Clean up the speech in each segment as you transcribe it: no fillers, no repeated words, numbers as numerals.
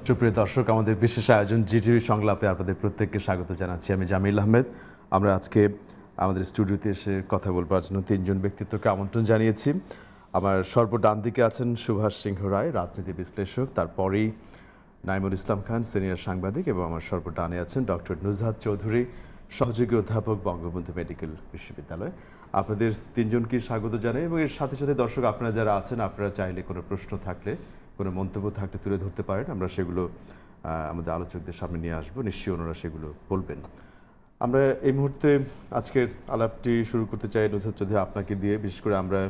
সুপ্রিয় দর্শক, আমাদের বিশেষ আয়োজন জিটিভি সংলাপে আপনাদের প্রত্যেককে স্বাগত জানাচ্ছি। আমি জামিল আহমেদ। আমরা আজকে আমাদের স্টুডিওতে এসে কথা বলবার জন্য তিনজন ব্যক্তিত্বকে আমন্ত্রণ জানিয়েছি। আমার সর্বডান দিকে আছেন সুভাষ সিংহ রায়, রাজনীতি বিশ্লেষক, তারপরেই নাইমুল ইসলাম খান, সিনিয়র সাংবাদিক, এবং আমার সর্বডানে আছেন ডক্টর নুজহাত চৌধুরী, সহযোগী অধ্যাপক, বঙ্গবন্ধু মেডিকেল বিশ্ববিদ্যালয়। আপনাদের তিনজনকে স্বাগত জানাই, এবং এর সাথে সাথে দর্শক আপনারা যারা আছেন, আপনারা চাইলে কোনো প্রশ্ন থাকলে, কোনো মন্তব্য থাকলে তুলে ধরতে পারেন। আমরা সেগুলো আমাদের আলোচকদের সামনে নিয়ে আসবো, নিশ্চয়ই ওনারা সেগুলো বলবেন। আমরা এই মুহূর্তে আজকের আলাপটি শুরু করতে চাই নুজহাত চৌধুরী আপনাকে দিয়ে। বিশেষ করে আমরা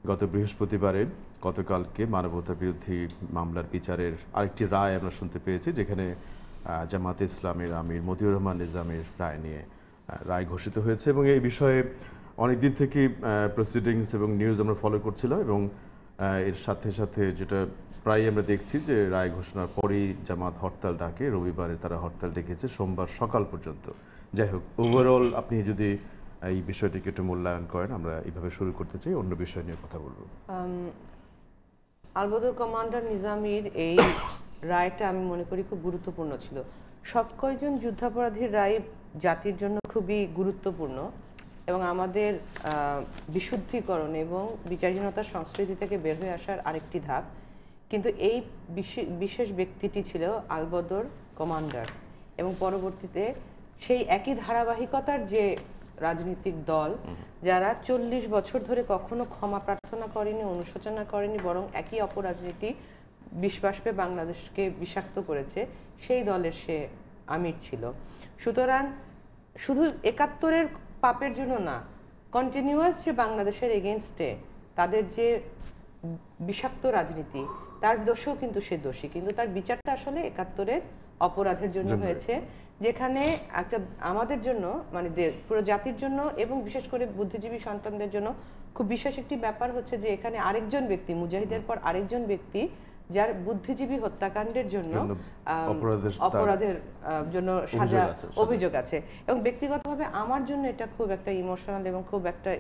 গত বৃহস্পতিবারে গতকালকে মানবতা বিরোধী মামলার বিচারের আরেকটি রায় আমরা শুনতে পেয়েছি, যেখানে জামাতে ইসলামের আমির মতিউর রহমান নিজামের রায় নিয়ে রায় ঘোষিত হয়েছে। এবং এই বিষয়ে অনেকদিন থেকেই প্রসিডিংস এবং নিউজ আমরা ফলো করছিলাম, এবং এর সাথে সাথে যেটা প্রায় আমরা দেখছি যে রায় ঘোষণার পরেই জামাত হরতাল ডাকে, রবিবারে তারা হরতাল ডেকেছে সোমবার সকাল পর্যন্ত। যাই হোক, ওভারঅল আপনি যদি এই বিষয়টিকে একটু মূল্যায়ন করেন, আমরা এইভাবে শুরু করতে চাই, অন্য বিষয় নিয়ে কথা বলবো। আলবদর কমান্ডার নিজামীর এই রায়টা আমি মনে করি খুব গুরুত্বপূর্ণ ছিল। সব কয়জন যুদ্ধাপরাধীর রায় জাতির জন্য খুবই গুরুত্বপূর্ণ এবং আমাদের বিশুদ্ধিকরণ এবং বিচারহীনতার সংস্কৃতি থেকে বের হয়ে আসার আরেকটি ধাপ। কিন্তু এই বিশেষ ব্যক্তিটি ছিল আলবদর কমান্ডার, এবং পরবর্তীতে সেই একই ধারাবাহিকতার যে রাজনৈতিক দল যারা 40 বছর ধরে কখনো ক্ষমা প্রার্থনা করেনি, অনুশোচনা করেনি, বরং একই অপরাজনীতি বিশ্বাসপে বাংলাদেশকে বিষাক্ত করেছে, সেই দলের সে আমির ছিল। সুতরাং শুধু 71-এর পাপের জন্য না, কন্টিনিউয়াস যে বাংলাদেশের এগেনস্টে তাদের যে বিষাক্ত রাজনীতি, তার দোষেও কিন্তু সে দোষী, কিন্তু তার বিচারটা আসলে 71-এর অপরাধের জন্য হয়েছে, যেখানে একটা আমাদের জন্য মানে পুরো জাতির জন্য এবং বিশেষ করে বুদ্ধিজীবী সন্তানদের জন্য খুব বিশেষ একটি ব্যাপার হচ্ছে যে এখানে আরেকজন ব্যক্তি, মুজাহিদের পর আরেকজন ব্যক্তি, যার বুদ্ধিজীবী হত্যাকাণ্ডের জন্য অপরাধের জন্য সাজা অভিযোগ আছে। এবং ব্যক্তিগতভাবে আমার জন্য এটা খুব একটা ইমোশনাল এবং খুব একটা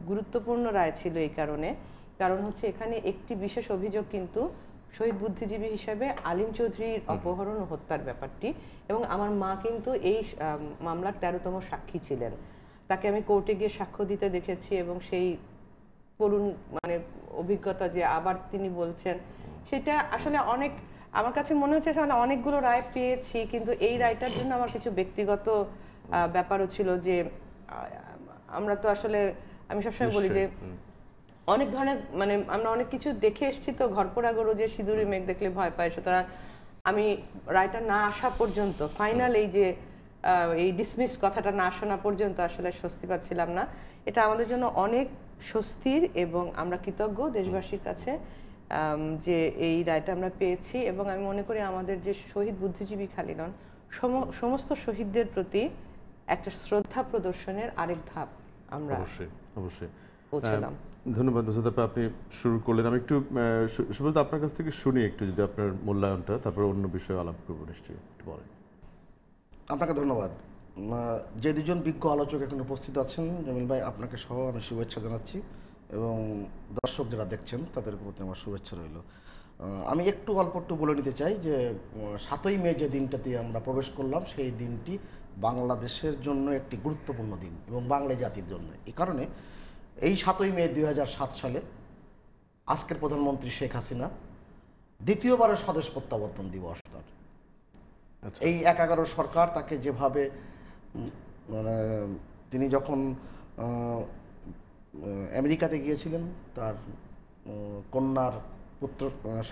গুরুত্বপূর্ণ রায় ছিল এই কারণ হচ্ছে এখানে একটি বিশেষ অভিযোগ কিন্তু শহীদ বুদ্ধিজীবী হিসেবে আলিম চৌধুরীর অপহরণ ও হত্যার ব্যাপারটি, এবং আমার মা কিন্তু এই মামলার 13তম সাক্ষী ছিলেন। তাকে আমি কোর্টে গিয়ে সাক্ষ্য দিতে দেখেছি, এবং সেই করুণ মানে অভিজ্ঞতা যে আবার তিনি বলছেন, সেটা আসলে অনেক আমার কাছে মনে হচ্ছে আসলে অনেকগুলো রায় পেয়েছি, কিন্তু এই রায়টার জন্য আমার কিছু ব্যক্তিগত ব্যাপারও ছিল। যে আমরা তো আসলে আমি সবসময় বলি যে অনেক ধরনের মানে আমরা অনেক কিছু দেখে এসেছি, তো ঘরপোড়া গরু যে সিঁদুরে মেঘ দেখলে ভয় পায়, সুতরাং আমি রায়টা না আসা পর্যন্ত, ফাইনাল এই যে এই ডিসমিস কথাটা না শোনা পর্যন্ত আসলে স্বস্তি পাচ্ছিলাম না। এটা আমাদের জন্য অনেক স্বস্তির, এবং আমরা কৃতজ্ঞ দেশবাসীর কাছে যে এই রায়টা আমরা পেয়েছি। এবং আমি মনে করি আমাদের যে শহীদ বুদ্ধিজীবী খালি নন, সমস্ত শহীদদের প্রতি একটা শ্রদ্ধা প্রদর্শনের আরেক ধাপ আমরা অবশ্যই পৌঁছলাম। ধন্যবাদ নুজহাত, আপনি শুরু করলেন। আমি একটু সুব্রত আপনার কাছ থেকে শুনি একটু, যদি আপনার মূল্যায়নটা, তারপরে অন্য বিষয়ে আলাপ করবো, নিশ্চয়ই একটু বলেন। আপনাকে ধন্যবাদ। যে দুজন বিজ্ঞ আলোচক এখানে উপস্থিত আছেন, জামিল ভাই আপনাকে সহ আমি শুভেচ্ছা জানাচ্ছি, এবং দর্শক যারা দেখছেন তাদের প্রতি আমার শুভেচ্ছা রইল। আমি একটু বলে নিতে চাই যে 7ই মে যে দিনটাতে আমরা প্রবেশ করলাম, সেই দিনটি বাংলাদেশের জন্য একটি গুরুত্বপূর্ণ দিন এবং বাঙালি জাতির জন্য। এই কারণে এই 7ই মে 2007 সালে আজকের প্রধানমন্ত্রী শেখ হাসিনা দ্বিতীয়বারের স্বদেশ প্রত্যাবর্তন দিবস। তার এই 11 সরকার তাকে যেভাবে মানে তিনি যখন আমেরিকাতে গিয়েছিলেন তার কন্যার পুত্র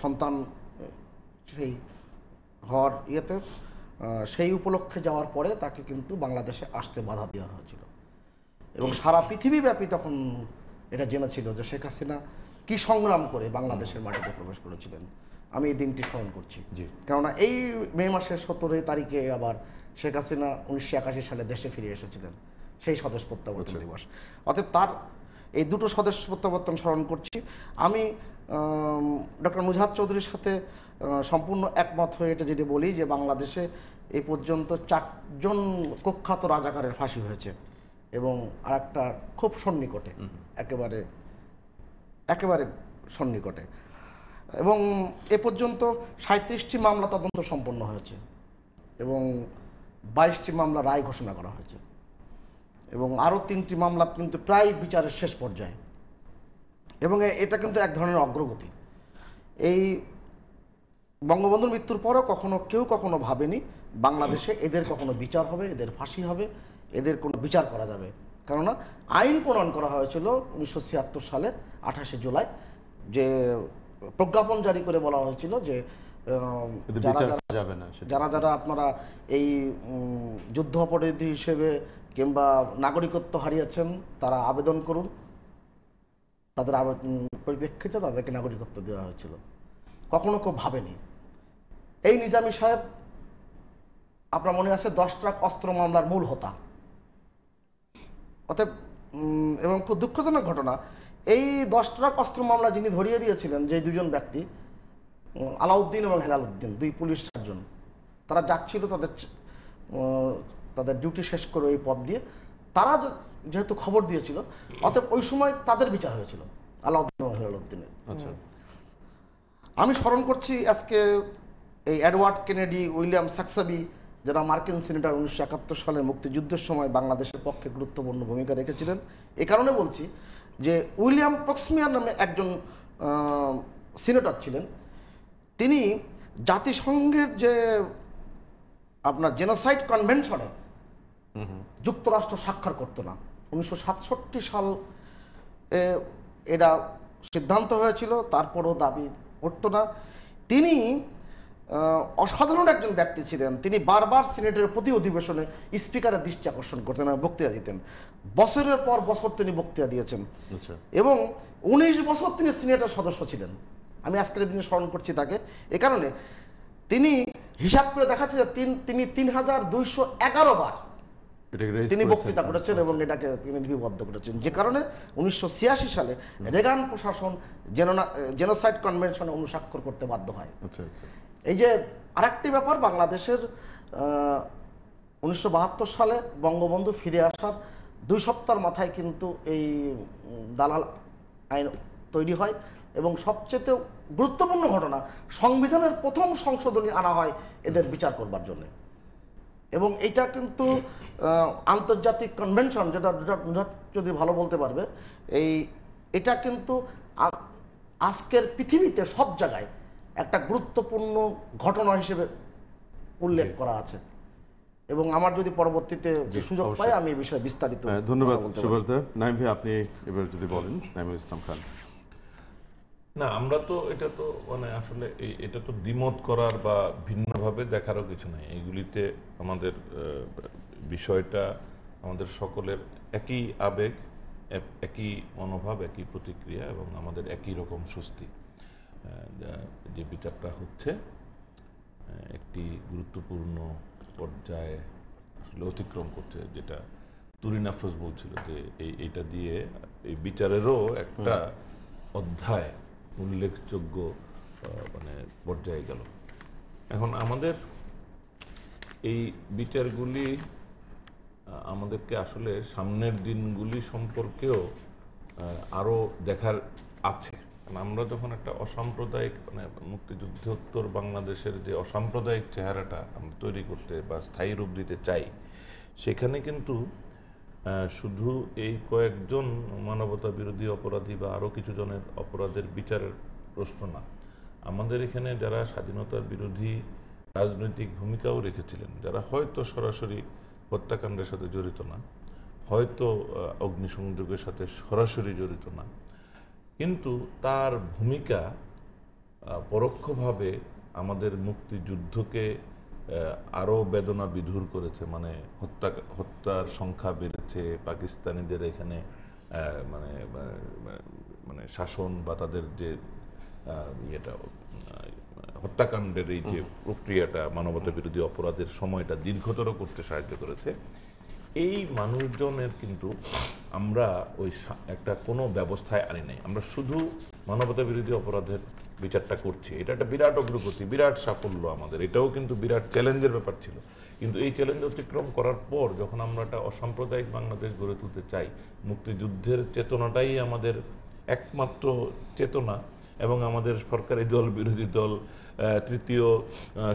সন্তান সেই হওয়ার ইয়েতে, সেই উপলক্ষে যাওয়ার পরে তাকে কিন্তু বাংলাদেশে আসতে বাধা দেওয়া হয়েছিল, এবং সারা পৃথিবীব্যাপী তখন এটা জেনেছিল যে শেখ হাসিনা কি সংগ্রাম করে বাংলাদেশের মাটিতে প্রবেশ করেছিলেন। আমি এই দিনটি স্মরণ করছি, কেননা এই মে মাসের 17 তারিখে আবার শেখ হাসিনা 1981 সালে দেশে ফিরে এসেছিলেন, সেই স্বদেশ প্রত্যাবর্তন দিবস। অতএব তার এই দুটো স্বদেশ প্রত্যাবর্তন স্মরণ করছি। আমি ডক্টর নুজহাত চৌধুরীর সাথে সম্পূর্ণ একমত হয়ে এটা যদি বলি যে বাংলাদেশে এই পর্যন্ত 4জন কুখ্যাত রাজাকারের ফাঁসি হয়েছে, এবং আর একটা খুব সন্নিকটে, একেবারে সন্নিকটে। এবং এ পর্যন্ত 37টি মামলা তদন্ত সম্পন্ন হয়েছে এবং 22টি মামলা রায় ঘোষণা করা হয়েছে এবং আরও 3টি মামলা কিন্তু প্রায় বিচারের শেষ পর্যায়ে। এবং এটা কিন্তু এক ধরনের অগ্রগতি। এই বঙ্গবন্ধুর মৃত্যুর পরও কেউ কখনো ভাবেনি বাংলাদেশে এদের কখনো বিচার হবে, এদের ফাঁসি হবে, এদের কোনো বিচার করা যাবে। কেননা আইন প্রণয়ন করা হয়েছিল 1976 সালে 28শে জুলাই, যে প্রজ্ঞাপন জারি করে বলা হয়েছিল যে যারা যারা আপনারা এই যুদ্ধ অপরাধী হিসেবে কিংবা নাগরিকত্ব হারিয়েছেন তারা আবেদন করুন। তাদের পরিপ্রেক্ষিতে তাদেরকে নাগরিকত্ব দেওয়া হয়েছিল। কখনো কেউ ভাবেনি। এই নিজামী সাহেব, আপনার মনে আছে 10 ট্রাক অস্ত্র মামলার মূল হোতা। অতএব এবং খুব দুঃখজনক ঘটনা, এই 10 ট্রাক অস্ত্র মামলা যিনি ধরিয়ে দিয়েছিলেন, যে দুজন ব্যক্তি আলাউদ্দিন এবং হেলালুদ্দিন, 2 পুলিশ সার্জন, তারা যাচ্ছিল তাদের ডিউটি শেষ করে ওই পথ দিয়ে, তারা যেহেতু খবর দিয়েছিল, অতএব ওই সময় তাদের বিচার হয়েছিল আলাউদ্দিন এবং হেলালুদ্দিনের। আচ্ছা, আমি স্মরণ করছি আজকে এই এডওয়ার্ড কেনেডি, উইলিয়াম সাকসাবি, যারা মার্কিন সিনেটর 1971 সালে মুক্তিযুদ্ধের সময় বাংলাদেশের পক্ষে গুরুত্বপূর্ণ ভূমিকা রেখেছিলেন। এ কারণে বলছি যে উইলিয়াম প্রক্সমিয়ার নামে একজন সিনেটর ছিলেন। তিনি জাতিসংঘের যে আপনার জেনোসাইড কনভেনশনে যুক্তরাষ্ট্র স্বাক্ষর করতো না। 1967 সাল এটা সিদ্ধান্ত হয়েছিল, তারপরও দাবি করতো না। তিনি অসাধারণ একজন ব্যক্তি ছিলেন। তিনি বারবার সিনেটের প্রতি অধিবেশনে স্পিকারের দৃষ্টি আকর্ষণ করতেন এবং বক্তৃতা দিতেন। বছরের পর বছর তিনি বক্তৃতা দিয়েছেন এবং 19 বছর তিনি সিনেটের সদস্য ছিলেন। আমি আজকের দিনে স্মরণ করছি তাকে এ কারণে, তিনি হিসাব করে দেখাচ্ছে যে তিনি 3211 বার তিনি বক্তৃতা করেছেন এবং এটাকে তিনি লিপিবদ্ধ করেছেন, যে কারণে 1986 সালে রেগান প্রশাসন জেনোসাইড কনভেনশনে অনুস্বাক্ষর করতে বাধ্য হয়। এই যে আরেকটি ব্যাপার, বাংলাদেশের 1972 সালে বঙ্গবন্ধু ফিরে আসার 2 সপ্তাহের মাথায় কিন্তু এই দালাল আইন তৈরি হয় এবং সবচেয়ে গুরুত্বপূর্ণ ঘটনা, সংবিধানের প্রথম সংশোধনী আনা হয় এদের বিচার করবার জন্য। এবং এইটা কিন্তু আন্তর্জাতিক কনভেনশন, যেটা যদি ভালো বলতে পারবে, এটা কিন্তু আজকের পৃথিবীতে সব জায়গায় একটা গুরুত্বপূর্ণ ঘটনা হিসেবে উল্লেখ করা আছে। এবং আমার যদি পরবর্তীতে সুযোগ পাই আমি এই বিষয়ে বিস্তারিত। ধন্যবাদ সুভাষ দা। নাইম ভাই, আপনি এবার যদি বলেন। নাইমুল ইসলাম খান। না, আমরা তো এটা তো মানে আসলে এটা তো দ্বিমত করার বা ভিন্নভাবে দেখারও কিছু নাই। এইগুলিতে আমাদের বিষয়টা আমাদের সকলের একই আবেগ, একই মনোভাব, একই প্রতিক্রিয়া এবং আমাদের একই রকম স্বস্তি। যে বিচারটা হচ্ছে একটি গুরুত্বপূর্ণ পর্যায়ে আসলে অতিক্রম করছে, যেটা তুরিন আফরোজ বলছিল যে এইটা দিয়ে এই বিচারেরও একটা অধ্যায় উল্লেখযোগ্য মানে পর্যায়ে গেল। এখন আমাদের এই বিচারগুলি আমাদেরকে আসলে সামনের দিনগুলি সম্পর্কেও আরও দেখার আছে। আমরা যখন একটা অসাম্প্রদায়িক মানে মুক্তিযুদ্ধোত্তর বাংলাদেশের যে অসাম্প্রদায়িক চেহারাটা আমরা তৈরি করতে বা স্থায়ী রূপ দিতে চাই, সেখানে কিন্তু শুধু এই কয়েকজন মানবতা বিরোধী অপরাধী বা আরও কিছু জনের অপরাধের বিচারের প্রশ্ন না। আমাদের এখানে যারা স্বাধীনতার বিরোধী রাজনৈতিক ভূমিকাও রেখেছিলেন, যারা হয়তো সরাসরি হত্যাকাণ্ডের সাথে জড়িত না, হয়তো অগ্নিসংযোগের সাথে সরাসরি জড়িত না, কিন্তু তার ভূমিকা পরোক্ষভাবে আমাদের মুক্তিযুদ্ধকে আরও বেদনা বিধুর করেছে। মানে হত্যার সংখ্যা বেড়েছে, পাকিস্তানিদের এখানে মানে মানে শাসন বা তাদের যে ইয়েটা হত্যাকাণ্ডের এই যে প্রক্রিয়াটা, মানবতা বিরোধী অপরাধের সময়টা দীর্ঘতর করতে সাহায্য করেছে। এই মানুষজনের কিন্তু আমরা ওই একটা কোনো ব্যবস্থায় আনি নাই। আমরা শুধু মানবতা বিরোধী অপরাধের বিচারটা করছি। এটা একটা বিরাট অগ্রগতি, বিরাট সাফল্য আমাদের। এটাও কিন্তু বিরাট চ্যালেঞ্জের ব্যাপার ছিল। কিন্তু এই চ্যালেঞ্জ অতিক্রম করার পর যখন আমরা একটা অসাম্প্রদায়িক বাংলাদেশ গড়ে তুলতে চাই, মুক্তিযুদ্ধের চেতনাটাই আমাদের একমাত্র চেতনা এবং আমাদের সরকারি দল, বিরোধী দল, তৃতীয়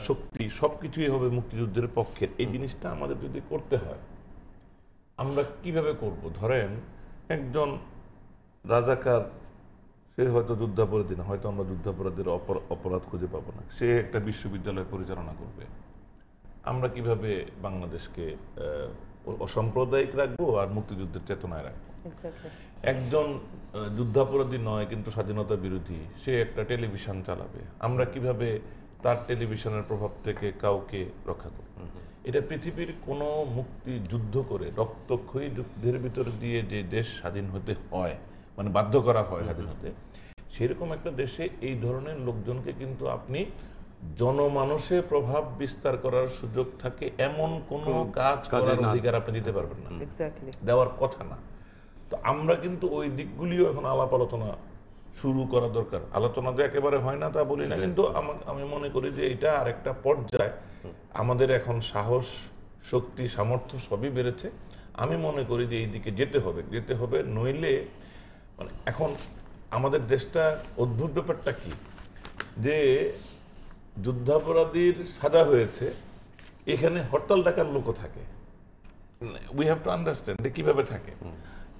শক্তি সবকিছুই হবে মুক্তিযুদ্ধের পক্ষের। এই জিনিসটা আমাদের যদি করতে হয়, আমরা কিভাবে করব? ধরেন একজন রাজাকার, সে হয়তো যুদ্ধাপরাধী না, হয়তো আমরা যুদ্ধাপরাধীর অপরাধ খুঁজে পাবো না, সে একটা বিশ্ববিদ্যালয় পরিচালনা করবে। আমরা কিভাবে বাংলাদেশকে অসাম্প্রদায়িক রাখবো আর মুক্তিযুদ্ধের চেতনায় রাখবো? একজন যুদ্ধাপরাধী নয় কিন্তু স্বাধীনতা বিরোধী, সে একটা টেলিভিশন চালাবে, আমরা কিভাবে তার টেলিভিশনের প্রভাব থেকে কাউকে রক্ষা করব? এটা পৃথিবীর কোনো মুক্তি যুদ্ধ করে রক্তক্ষয়ী যুদ্ধের ভিতর দিয়ে যে দেশ স্বাধীন হতে হয়, মানে বাধ্য করা হয় স্বাধীন হতে, সেরকম একটা দেশে এই ধরনের লোকজনকে কিন্তু আপনি জনমানসে প্রভাব বিস্তার করার সুযোগ থাকে এমন কোনো কাজ করার অধিকার আপনি দিতে পারবেন না, দেওয়ার কথা না। তো আমরা কিন্তু ওই দিকগুলিও এখন আলাপ আলোচনা শুরু করা দরকার। আলোচনা যে একেবারে হয় না তা বলি না, কিন্তু আমি মনে করি যে এটা আরেকটা পর্যায়ে। আমাদের এখন সাহস, শক্তি, সামর্থ্য সবই বেড়েছে। আমি মনে করি যে এই দিকে যেতে হবে, নইলে মানে এখন আমাদের দেশটা অদ্ভুত ব্যাপারটা কি, যে যুদ্ধাপরাধীর সাজা হয়েছে, এখানে হরতাল ডাকার লোকও থাকে। উই হ্যাভ টু আন্ডারস্ট্যান্ড কিভাবে থাকে।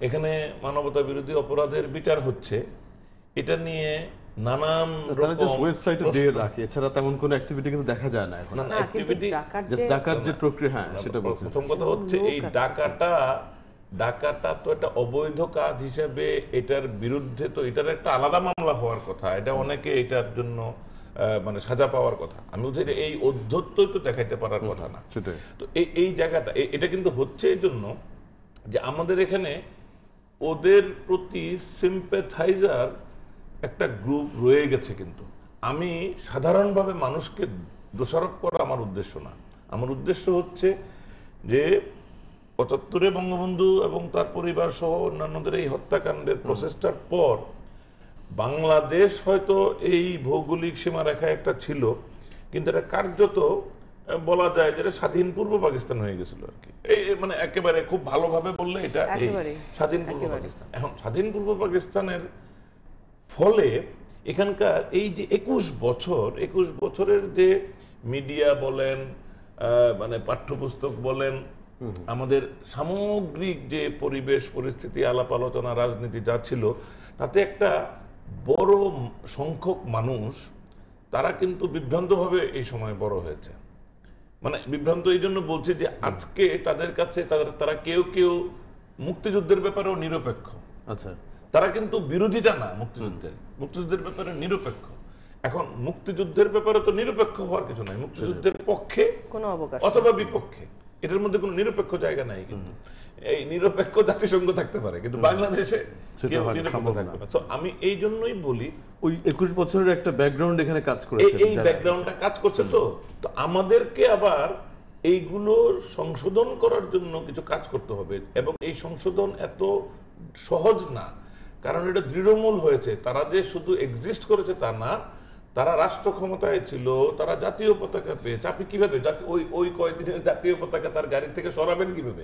এখানে মানবতা বিরোধী অপরাধের বিচার হচ্ছে, এটা নিয়ে নানান ওয়েবসাইটে দিয়ে রাখে, এছাড়া তেমন কোনো অ্যাক্টিভিটি কিন্তু দেখা যায় না এখন। অ্যাক্টিভিটি জাস্ট ডাকার যে প্রক্রিয়া, হ্যাঁ সেটা বলছি। প্রথম কথা হচ্ছে এই ডাকাটা তো একটা অবৈধ কাজ হিসেবে, এটার বিরুদ্ধে তো এটার একটা আলাদা মামলা হওয়ার কথা, এটা অনেকে এটার জন্য মানে সাজা পাওয়ার কথা। আমি বলছি এই অধ্যত্ব তো দেখাইতে পারার কথা না। তো এই জায়গাটা এটা কিন্তু হচ্ছে এই জন্য যে আমাদের এখানে ওদের প্রতি সিম্প্যাথাইজার একটা গ্রুপ রয়ে গেছে। কিন্তু আমি সাধারণভাবে মানুষকে দোষারোপ করা আমার উদ্দেশ্য না। আমার উদ্দেশ্য হচ্ছে যে ৭৫-এ বঙ্গবন্ধু এবং তার পরিবার সহ অন্যান্যদের এই হত্যাকাণ্ডের প্রসেসটার পর বাংলাদেশ হয়তো এই ভৌগোলিক সীমারেখায় একটা ছিল, কিন্তু এটা কার্যত বলা যায় যে স্বাধীন পূর্ব পাকিস্তান হয়ে গেছিল আর কি। এই মানে একেবারে খুব ভালোভাবে বললে এটা স্বাধীন পূর্ব পাকিস্তান। এখন স্বাধীন পূর্ব পাকিস্তানের ফলে এখানকার এই যে ২১ বছরের যে মিডিয়া বলেন, মানে পাঠ্যপুস্তক বলেন, আমাদের সামগ্রিক যে পরিবেশ পরিস্থিতি, আলাপ আলোচনা, রাজনীতি যা ছিল, তাতে একটা বড় সংখ্যক মানুষ তারা কিন্তু বিভ্রান্তভাবে এই সময় বড় হয়েছে। মানে বিভ্রান্ত এই জন্য বলছি যে আজকে তাদের কাছে তারা কেউ মুক্তিযুদ্ধের ব্যাপারেও নিরপেক্ষ। আচ্ছা, তারা কিন্তু বিরোধিতা না মুক্তিযুদ্ধের ব্যাপারে নিরপেক্ষ। এখন মুক্তিযুদ্ধের ব্যাপারে তো নিরপেক্ষ হওয়ার কিছু নাই, মুক্তিযুদ্ধের পক্ষে অথবা বিপক্ষে, এটার মধ্যে কোনো নিরপেক্ষ জায়গা নাই। কিন্তু এই নিরপেক্ষ জাতিসংঘ থাকতে পারে, কিন্তু বাংলাদেশে আমি এই জন্যই বলি ওই ২১ বছরের একটা ব্যাকগ্রাউন্ড এখানে কাজ করেছে, এই ব্যাকগ্রাউন্ডটা কাজ করছে। তো আমাদেরকে আবার এইগুলো সংশোধন করার জন্য কিছু কাজ করতে হবে, এবং এই সংশোধন এত সহজ না, কারণ এটা দৃঢ়মূল হয়েছে। তারা যে শুধু এক্সিস্ট করেছে তা না, তারা রাষ্ট্র ক্ষমতায় ছিল, তারা জাতীয় পতাকা পেয়েছে। আপনি কিভাবে ওই কয়েকদিনের জাতীয় পতাকা তার গাড়ি থেকে সরাবেন কিভাবে?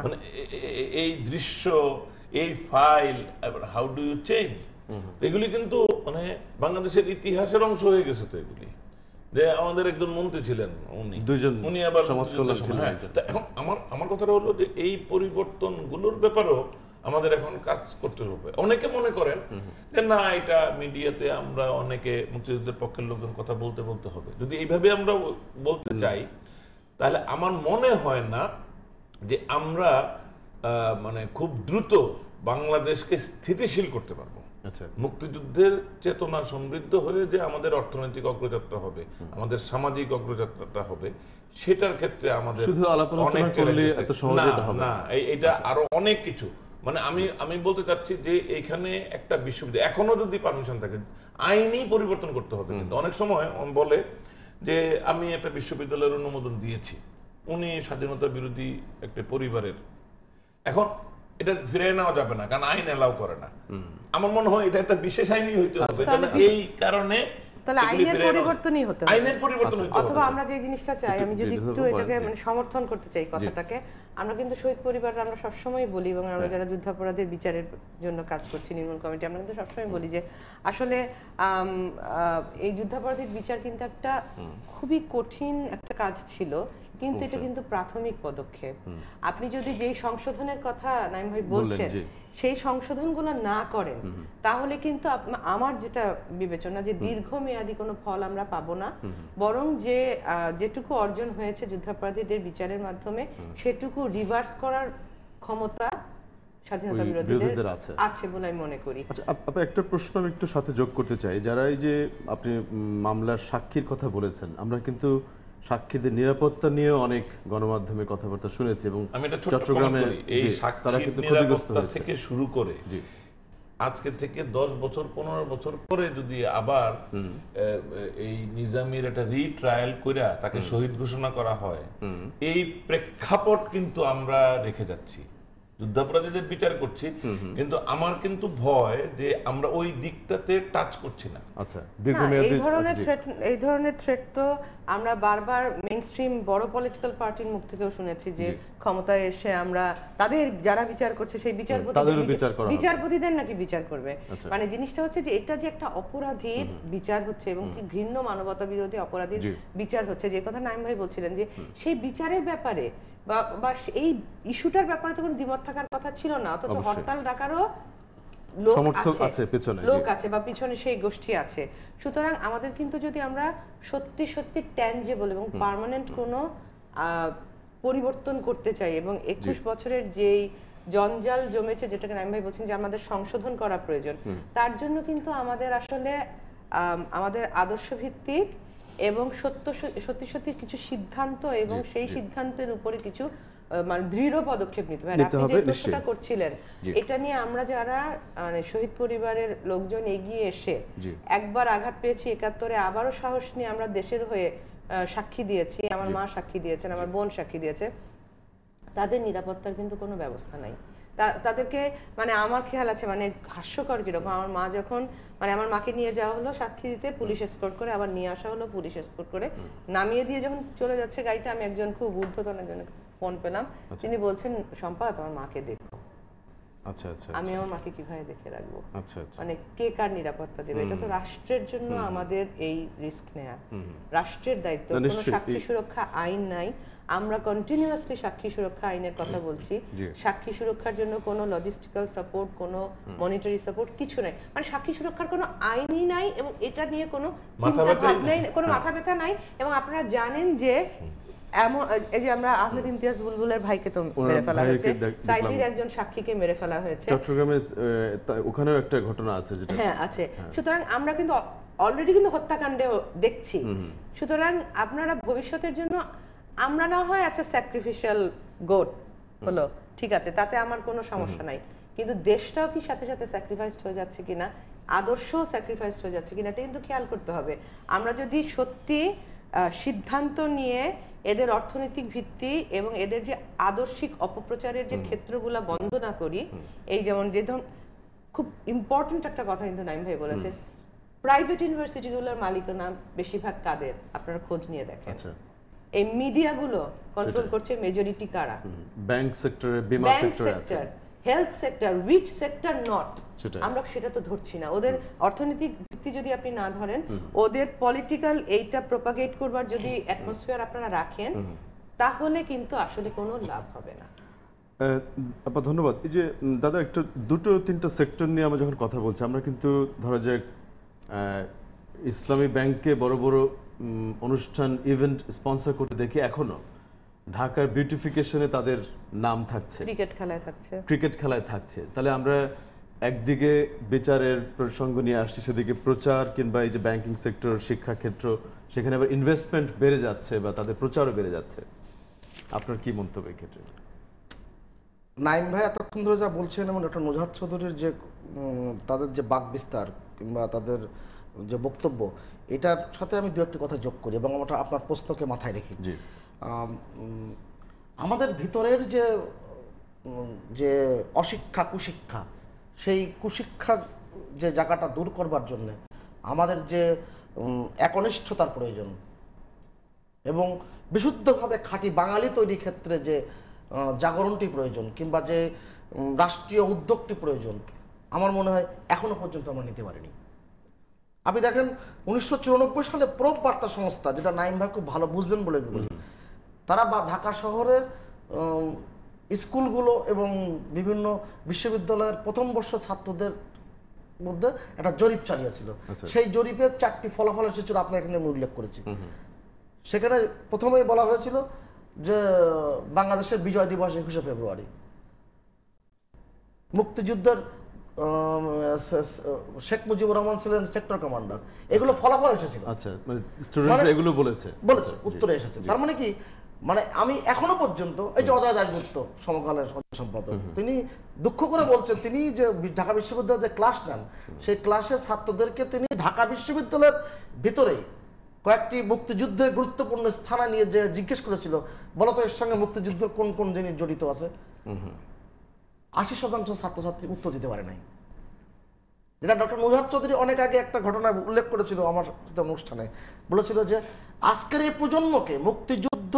মানে এই দৃশ্য, এই file, how do you change, এগুলি কিন্তু মানে বাংলাদেশের ইতিহাসের অংশ হয়ে গেছে। তো এগুলি যে আমাদের একজন মন্ত্রী ছিলেন, উনি আবার সমাজ কল্যাণ ছিলেন। এখন আমার কথাটা হলো যে এই পরিবর্তনগুলোর ব্যাপারেও আমাদের এখন কাজ করতে হবে। অনেকে মনে করেন যে না, এটা মিডিয়াতে আমরা অনেকে মুক্তিযুদ্ধের পক্ষের লোকজন কথা বলতে হবে। যদি এইভাবে আমরা বলতে চাই, তাহলে আমার মনে হয় না যে আমরা মানে খুব দ্রুত বাংলাদেশকে স্থিতিশীল করতে পারবো। মুক্তিযুদ্ধের চেতনা সমৃদ্ধ হয়ে যে আমাদের অর্থনৈতিক অগ্রযাত্রা হবে, আমাদের সামাজিক অগ্রযাত্রাটা হবে, সেটার ক্ষেত্রে আমাদের অনেক না, এটা আরো অনেক কিছু। মানে আমি বলতে চাচ্ছি যে এখানে একটা বিশ্ববিদ্যালয় এখনো যদি পারমিশন থাকে, আইনি পরিবর্তন করতে হবে। কিন্তু অনেক সময় বলে যে আমি একটা বিশ্ববিদ্যালয়ের অনুমোদন দিয়েছি, উনি স্বাধীনতা বিরোধী একটা পরিবারের, এখন এটা ফিরে নেওয়া যাবে না, কারণ আইন এলাও করে না। আমার মনে হয় এটা একটা বিশেষ আইনই হইতে হবে। এই কারণে তাহলে সেগুলি আইনের ফিরিয়ে আনা- পরিবর্তনই হতে হবে। আইনের পরিবর্তন হতে হবে। অথবা আমরা যে জিনিসটা চাই, আমি যদি একটু যেটা এটাকে বলেন, মানে সমর্থন করতে চাই কথাটাকে, আমরা কিন্তু শহীদ পরিবাররা আমরা সবসময় বলি, এবং আমরা যারা যুদ্ধাপরাধের বিচারের জন্য কাজ করছি নির্মূল কমিটি, আমরা কিন্তু সবসময় বলি যে আসলে এই যুদ্ধাপরাধের বিচার কিন্তু একটা খুবই কঠিন একটা কাজ ছিল, কিন্তু এটা কিন্তু প্রাথমিক পদক্ষেপ। আপনি যদি যেই সংশোধনের কথা নাইম ভাই বলছেন সেই সংশোধনগুলো না করেন, তাহলে কিন্তু আমার যেটা বিবেচনা যে দীর্ঘমেয়াদী কোনো ফল আমরা পাবো না, বরং যে যেটুকু অর্জন হয়েছে যুদ্ধাপরাধীদের বিচারের মাধ্যমে সেটুকু রিভার্স করার ক্ষমতা স্বাধীনতা বিরোধীদের আছে বলে আমি মনে করি। আচ্ছা, আপনি একটা প্রশ্ন আমি একটু সাথে যোগ করতে চাই। যারা এই যে আপনি মামলার সাক্ষীর কথা বলেছেন, আমরা কিন্তু সাক্ষীদের নিরাপত্তা নিয়ে অনেক গণমাধ্যমে কথাবার্তা শুনেছি, এবং আমি এটা ছোট চট্টগ্রামে এই তারা সাক্ষীর কিন্তু ক্ষতিগ্রস্ত নিরাপত্তা হয়েছে থেকে শুরু করে আজকে থেকে 10 বছর 15 বছর পরে যদি আবার এই নিজামীর একটা রিট্রায়াল কইরা তাকে শহীদ ঘোষণা করা হয়, এই প্রেক্ষাপট কিন্তু আমরা রেখে যাচ্ছি। যুদ্ধাপরাধীদের বিচার করছি, কিন্তু আমার কিন্তু ভয় যে আমরা ওই দিকটাতে টাচ করছি না। আচ্ছা, দীর্ঘমেয়াদী এই ধরনের থ্রেট তো আমরা বারবার মেইনস্ট্রিম বড় পলিটিক্যাল পার্টির মুখ থেকেও শুনেছি যে ক্ষমতায় এসে আমরা তাদের যারা বিচার করছে সেই বিচারপতিদের নাকি বিচার করবে। মানে জিনিসটা হচ্ছে যে এটা যে একটা অপরাধীর বিচার হচ্ছে এবং কি ঘৃণ্য মানবতা বিরোধী অপরাধীর বিচার হচ্ছে, যে কথা নাইম ভাই বলছিলেন যে সেই বিচারের ব্যাপারে বা এই ইস্যুটার ব্যাপারে তো কোনো দ্বিমত থাকার কথা ছিল না, অথচ হরতাল ডাকারও লোক আছে বা পিছনে সেই গোষ্ঠী আছে। সুতরাং আমাদের কিন্তু যদি আমরা সত্যি সত্যি ট্যানজেবল এবং পার্মানেন্ট কোনো পরিবর্তন করতে চাই, এবং 21 বছরের যেই জঞ্জাল জমেছে, যেটাকে নাইম ভাই বলছেন যে আমাদের সংশোধন করা প্রয়োজন, তার জন্য কিন্তু আমাদের আসলে আমাদের আদর্শ ভিত্তিক এবং সত্যি সত্যি কিছু সিদ্ধান্ত এবং সেই সিদ্ধান্তের উপরে কিছু মানে দৃঢ় পদক্ষেপ নিতে হবে। আপনি যে প্রশ্নটা করছিলেন, এটা নিয়ে আমরা যারা মানে শহীদ পরিবারের লোকজন এগিয়ে এসে একবার আঘাত পেয়েছি 71-এ, আবারও সাহস নিয়ে আমরা দেশের হয়ে সাক্ষী দিয়েছি, আমার মা সাক্ষী দিয়েছেন, আমার বোন সাক্ষী দিয়েছে, তাদের নিরাপত্তার কিন্তু কোনো ব্যবস্থা নাই। তাদেরকে মানে আমার খেয়াল আছে, মানে হাস্যকর কিরকম, আমার মা যখন মানে আমার মাকে নিয়ে যাওয়া হলো সাক্ষী দিতে, পুলিশ এসকর্ট করে, আবার নিয়ে আসা হলো পুলিশ এসকর্ট করে, নামিয়ে দিয়ে যখন চলে যাচ্ছে গাড়িটা, আমি একজন খুব ঊর্ধ্বতন একজনের ফোন পেলাম, তিনি বলছেন শম্পা তোমার মাকে দেখো। আচ্ছা আচ্ছা, আমি আমার মাকে কিভাবে দেখে রাখবো? আচ্ছা আচ্ছা, মানে কে কার নিরাপত্তা দেবে? এটা তো রাষ্ট্রের জন্য আমাদের এই রিস্ক নেয়া, রাষ্ট্রের দায়িত্ব। কোনো সাক্ষী সুরক্ষা আইন নাই, আমরা কন্টিনিউয়াসলি সাক্ষী সুরক্ষা আইনের কথা বলছি। সাক্ষী সুরক্ষার জন্য কোনো লজিস্টিক্যাল সাপোর্ট, কোনো মনিটারি সাপোর্ট কিছু নাই, মানে সাক্ষী সুরক্ষার কোনো আইনই নাই, এবং এটা নিয়ে কোনো চিন্তা ভাবনাই, কোনো মাথা ব্যথা নাই। এবং আপনারা জানেন যে এমন এই যে আমরা আহমেদ ইমতিয়াজ বুলবুলের ভাইকে তো মেরে ফেলা হয়েছে, সাইদির একজন সাক্ষীকে মেরে ফেলা হয়েছে, চট্টগ্রামে ওখানেও একটা ঘটনা আছে যেটা হ্যাঁ আছে। সুতরাং আমরা কিন্তু অলরেডি কিন্তু হত্যাকাণ্ডে দেখছি। সুতরাং আপনারা ভবিষ্যতের জন্য, আমরা না হয় আচ্ছা স্যাক্রিফিশিয়াল গোট হলো ঠিক আছে, তাতে আমার কোনো সমস্যা নাই, কিন্তু দেশটাও কি সাথে সাথে স্যাক্রিফাইসড হয়ে যাচ্ছে কিনা, আদর্শ স্যাক্রিফাইসড হয়ে যাচ্ছে কিনা, এটা কিন্তু খেয়াল করতে হবে। আমরা যদি সত্যি সিদ্ধান্ত নিয়ে এদের অর্থনৈতিক ভিত্তি এবং এদের যে আদর্শিক অপপ্রচারের যে ক্ষেত্রগুলো বন্ধ না করি, এই যেমন যে ধরুন খুব ইম্পর্টেন্ট একটা কথা কিন্তু নাইম ভাই বলেছে, প্রাইভেট ইউনিভার্সিটিগুলোর মালিকানা বেশিরভাগ কাদের, আপনারা খোঁজ নিয়ে দেখেন। এই মিডিয়াগুলো কন্ট্রোল করছে মেজরিটি কারা? ব্যাংক সেক্টরে, বিমা সেক্টরে, health sector, which sector not, আমরা সেটা তো ধরছি না। ওদের অর্থনৈতিক ভিত্তি যদি আপনি না ধরেন, ওদের পলিটিক্যাল এইটা প্রপাগেট করবার যদি অ্যাটমসফিয়ার আপনারা রাখেন, তাহলে কিন্তু আসলে কোনো লাভ হবে না। আপা ধন্যবাদ। এই যে দাদা একটু দুটো তিনটা সেক্টর নিয়ে আমরা যখন কথা বলছি, আমরা কিন্তু ধরা যাক ইসলামী ব্যাংকে বড় বড় অনুষ্ঠান ইভেন্ট স্পন্সর করতে দেখি, এখনো ঢাকার বিউটিফিকেশনে তাদের নাম থাকছে, ক্রিকেট খেলায় থাকছে। তাহলে আমরা একদিকে বিচারের প্রসঙ্গ নিয়ে আসছি, সেদিকে প্রচার কিংবা এই যে ব্যাংকিং সেক্টর, শিক্ষা ক্ষেত্র, সেখানে আবার ইনভেস্টমেন্ট বেড়ে যাচ্ছে বা তাদের প্রচারও বেড়ে যাচ্ছে। আপনার কি মন্তব্য এই ক্ষেত্রে? নাইম ভাই এতক্ষণ ধরে যা বলছেন, এবং ডক্টর নুজহাত চৌধুরীর যে তাদের যে বাক বিস্তার কিংবা তাদের যে বক্তব্য, এটার সাথে আমি দু একটি কথা যোগ করি এবং আমরা আপনার প্রশ্নকে মাথায় রেখি। আমাদের ভিতরের যে অশিক্ষা, কুশিক্ষা, সেই কুশিক্ষা যে জায়গাটা দূর করবার জন্য আমাদের যে একনিষ্ঠতার প্রয়োজন এবং বিশুদ্ধভাবে খাঁটি বাঙালি তৈরির ক্ষেত্রে যে জাগরণটি প্রয়োজন কিংবা যে রাষ্ট্রীয় উদ্যোগটি প্রয়োজন, আমার মনে হয় এখনো পর্যন্ত আমরা নিতে পারিনি। আপনি দেখেন 1994 সালে প্রব বার্তা সংস্থা, যেটা নাইম ভাই খুব ভালো বুঝবেন বলে বলি, তারা ঢাকা শহরের স্কুলগুলো এবং বিভিন্ন বিশ্ববিদ্যালয়ের প্রথম বর্ষ ছাত্রদের মধ্যে একটা জরিপ চালিয়েছিল। সেই জরিপের 4টি ফলাফল এসেছিল, আপনার এখানে আমি উল্লেখ করেছি। সেখানে প্রথমেই বলা হয়েছিল যে বাংলাদেশের বিজয় দিবস 21শে ফেব্রুয়ারি, মুক্তিযুদ্ধের শেখ মুজিবুর রহমান ছিলেন সেক্টর কমান্ডার, এগুলো ফলাফল এসেছিল। আচ্ছা, মানে স্টুডেন্টরা এগুলো বলেছে উত্তরে এসেছে। তার মানে কি, মানে আমি এখনো পর্যন্ত এই যে অজয় দাশগুপ্ত সমকালের সম্পাদক, তিনি দুঃখ করে বলছেন, তিনি যে ঢাকা বিশ্ববিদ্যালয়ে যে ক্লাস নেন, সেই ক্লাসের ছাত্রদেরকে তিনি ঢাকা বিশ্ববিদ্যালয়ের ভিতরেই কয়েকটি মুক্তিযুদ্ধের গুরুত্বপূর্ণ স্থানে নিয়ে যে জিজ্ঞেস করেছিল, বলতো এর সঙ্গে মুক্তিযুদ্ধের কোন কোন জিনিস জড়িত আছে। 80% ছাত্রছাত্রী উত্তর দিতে পারে নাই। যেটা ডক্টর নুজহাত চৌধুরী অনেক আগে একটা ঘটনা উল্লেখ করেছিল আমার অনুষ্ঠানে, বলেছিল যে আজকের এই প্রজন্মকে মুক্তিযুদ্ধ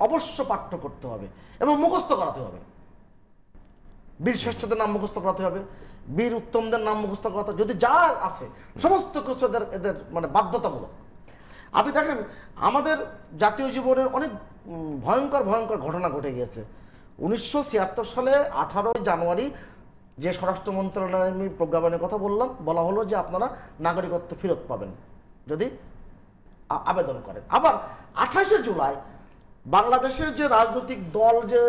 অবশ্য পাঠ্য করতে হবে এবং মুখস্থ করাতে হবে। বীর শ্রেষ্ঠদের নাম মুখস্থ করাতে হবে, বীর উত্তমদের নাম মুখস্থ করাতে হবে, যদি যা আছে সমস্ত কিছু এদের মানে বাধ্যতামূলক। আপনি দেখেন আমাদের জাতীয় জীবনের অনেক ভয়ঙ্কর ভয়ঙ্কর ঘটনা ঘটে গিয়েছে। 1976 সালে 18 জানুয়ারি যে স্বরাষ্ট্র মন্ত্রণালয়ের আমি প্রজ্ঞাপনের কথা বলা হলো যে আপনারা নাগরিকত্ব ফেরত পাবেন যদি আবেদন করেন। আবার 28শে জুলাই বাংলাদেশের যে রাজনৈতিক দল যে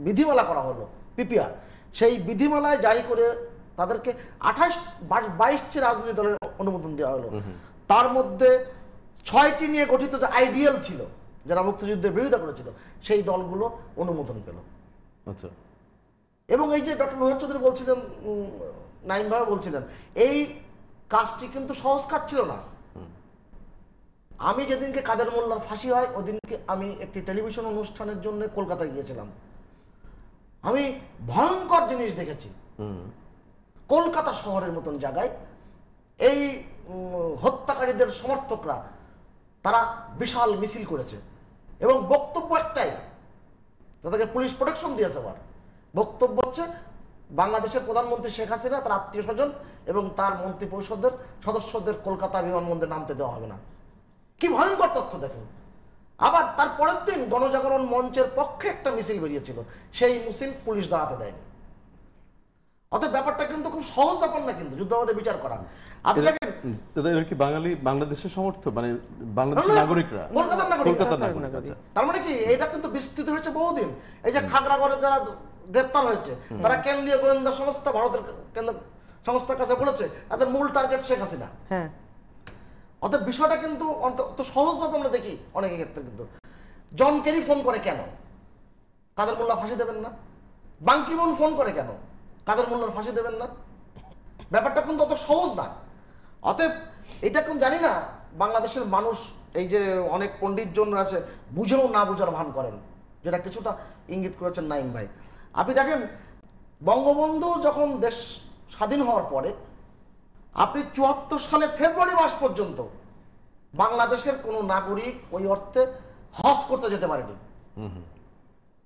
বিধিমালা করা হলো পিপিআর, সেই বিধিমালায় জারি করে তাদেরকে 22টি রাজনৈতিক দলের অনুমোদন দেওয়া হলো। তার মধ্যে 6টি নিয়ে গঠিত যে আইডিয়াল ছিল, যারা মুক্তিযুদ্ধের বিরোধিতা করেছিল, সেই দলগুলো অনুমোদন পেল। আচ্ছা, এবং এই যে ডক্টর নুজহাত চৌধুরী বলছিলেন, নাইম ভাই বলছিলেন, এই কাজটি কিন্তু সহজ কাজ ছিল না। আমি যেদিনকে কাদের মোল্লার ফাঁসি হয়, ওদিনকে আমি একটি টেলিভিশন অনুষ্ঠানের জন্য কলকাতায় গিয়েছিলাম। আমি ভয়ঙ্কর জিনিস দেখেছি। কলকাতা শহরের মতন জায়গায় এই হত্যাকারীদের সমর্থকরা তারা বিশাল মিছিল করেছে এবং বক্তব্য একটাই, তাদেরকে পুলিশ প্রোটেকশন দিয়েছে। আবার বক্তব্য হচ্ছে বাংলাদেশের প্রধানমন্ত্রী শেখ হাসিনা, তার আত্মীয় স্বজন এবং তার মন্ত্রী পরিষদের সদস্যদের কলকাতা বিমানবন্দরে নামতে দেওয়া হবে না। কি ভয়ঙ্কর তথ্য দেখুন। আবার তার পরের দিন গণজাগরণ মঞ্চের পক্ষে একটা মিছিল বেরিয়েছিল, সেই মিছিল পুলিশ দাঁড়াতে দেয়নি। অতএব ব্যাপারটা কিন্তু খুব সহজ ব্যাপার না কিন্তু যুদ্ধাপরাধের বিচার করা। আপনি দেখেন কি বাংলাদেশের সমর্থক, মানে বাংলাদেশের নাগরিকরা, কলকাতার নাগরিক। তার মানে কি এটা কিন্তু বিস্তৃত হয়েছে বহুদিন। এই যে খাগড়াগড়ে যারা গ্রেপ্তার হয়েছে, তারা কেন্দ্রীয় গোয়েন্দা সংস্থা, ভারতের কেন্দ্র সংস্থার কাছে বলেছে তাদের মূল টার্গেট শেখ হাসিনা। হ্যাঁ, অতএব বিষয়টা কিন্তু অত সহজভাবে আমরা দেখি অনেকের ক্ষেত্রে। কিন্তু জন কেরি ফোন করে কেন কাদের মোল্লা ফাঁসি দেবেন না? বান কি মুন ফোন করে কেন কাদের মোল্লার ফাঁসি দেবেন না? ব্যাপারটা কিন্তু অত সহজ না। অতএব এটা কোন জানি না বাংলাদেশের মানুষ, এই যে অনেক পণ্ডিতজন আছে, বুঝেও না বুঝার ভান করেন, যেটা কিছুটা ইঙ্গিত করেছেন নাইম ভাই। আপনি দেখেন বঙ্গবন্ধু যখন দেশ স্বাধীন হওয়ার পরে, আপনি 74 সালে ফেব্রুয়ারি মাস পর্যন্ত বাংলাদেশের কোনো নাগরিক ওই অর্থে হজ করতে যেতে পারেনি।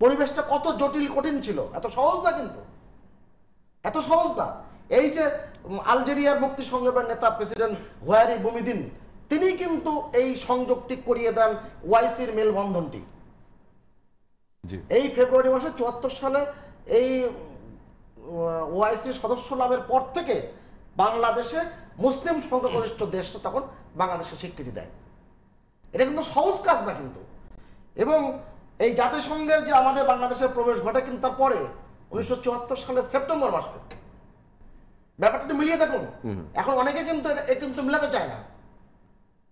পরিবেশটা কত জটিল কঠিন ছিল, এত সহজ না, কিন্তু এত সহজ না। এই যে আলজেরিয়ার মুক্তি সংগ্রামের নেতা প্রেসিডেন্ট হোয়ারি বুমিদিন, তিনি কিন্তু এই সংযোগটি করিয়ে দেন ওয়াইসির মেলবন্ধনটি। এই ফেব্রুয়ারি মাসে 74 সালে এই ওআইসির সদস্য লাভের পর থেকে বাংলাদেশে মুসলিম সংখ্যাগরিষ্ঠ দেশটা তখন বাংলাদেশকে স্বীকৃতি দেয়। এটা কিন্তু সহজ কাজ না কিন্তু। এবং এই জাতিসংঘের যে আমাদের বাংলাদেশের প্রবেশ ঘটে কিন্তু তারপরে 1974 সালের সেপ্টেম্বর মাসে। ব্যাপারটা মিলিয়ে দেখুন। এখন অনেকে কিন্তু মিলাতে চায় না,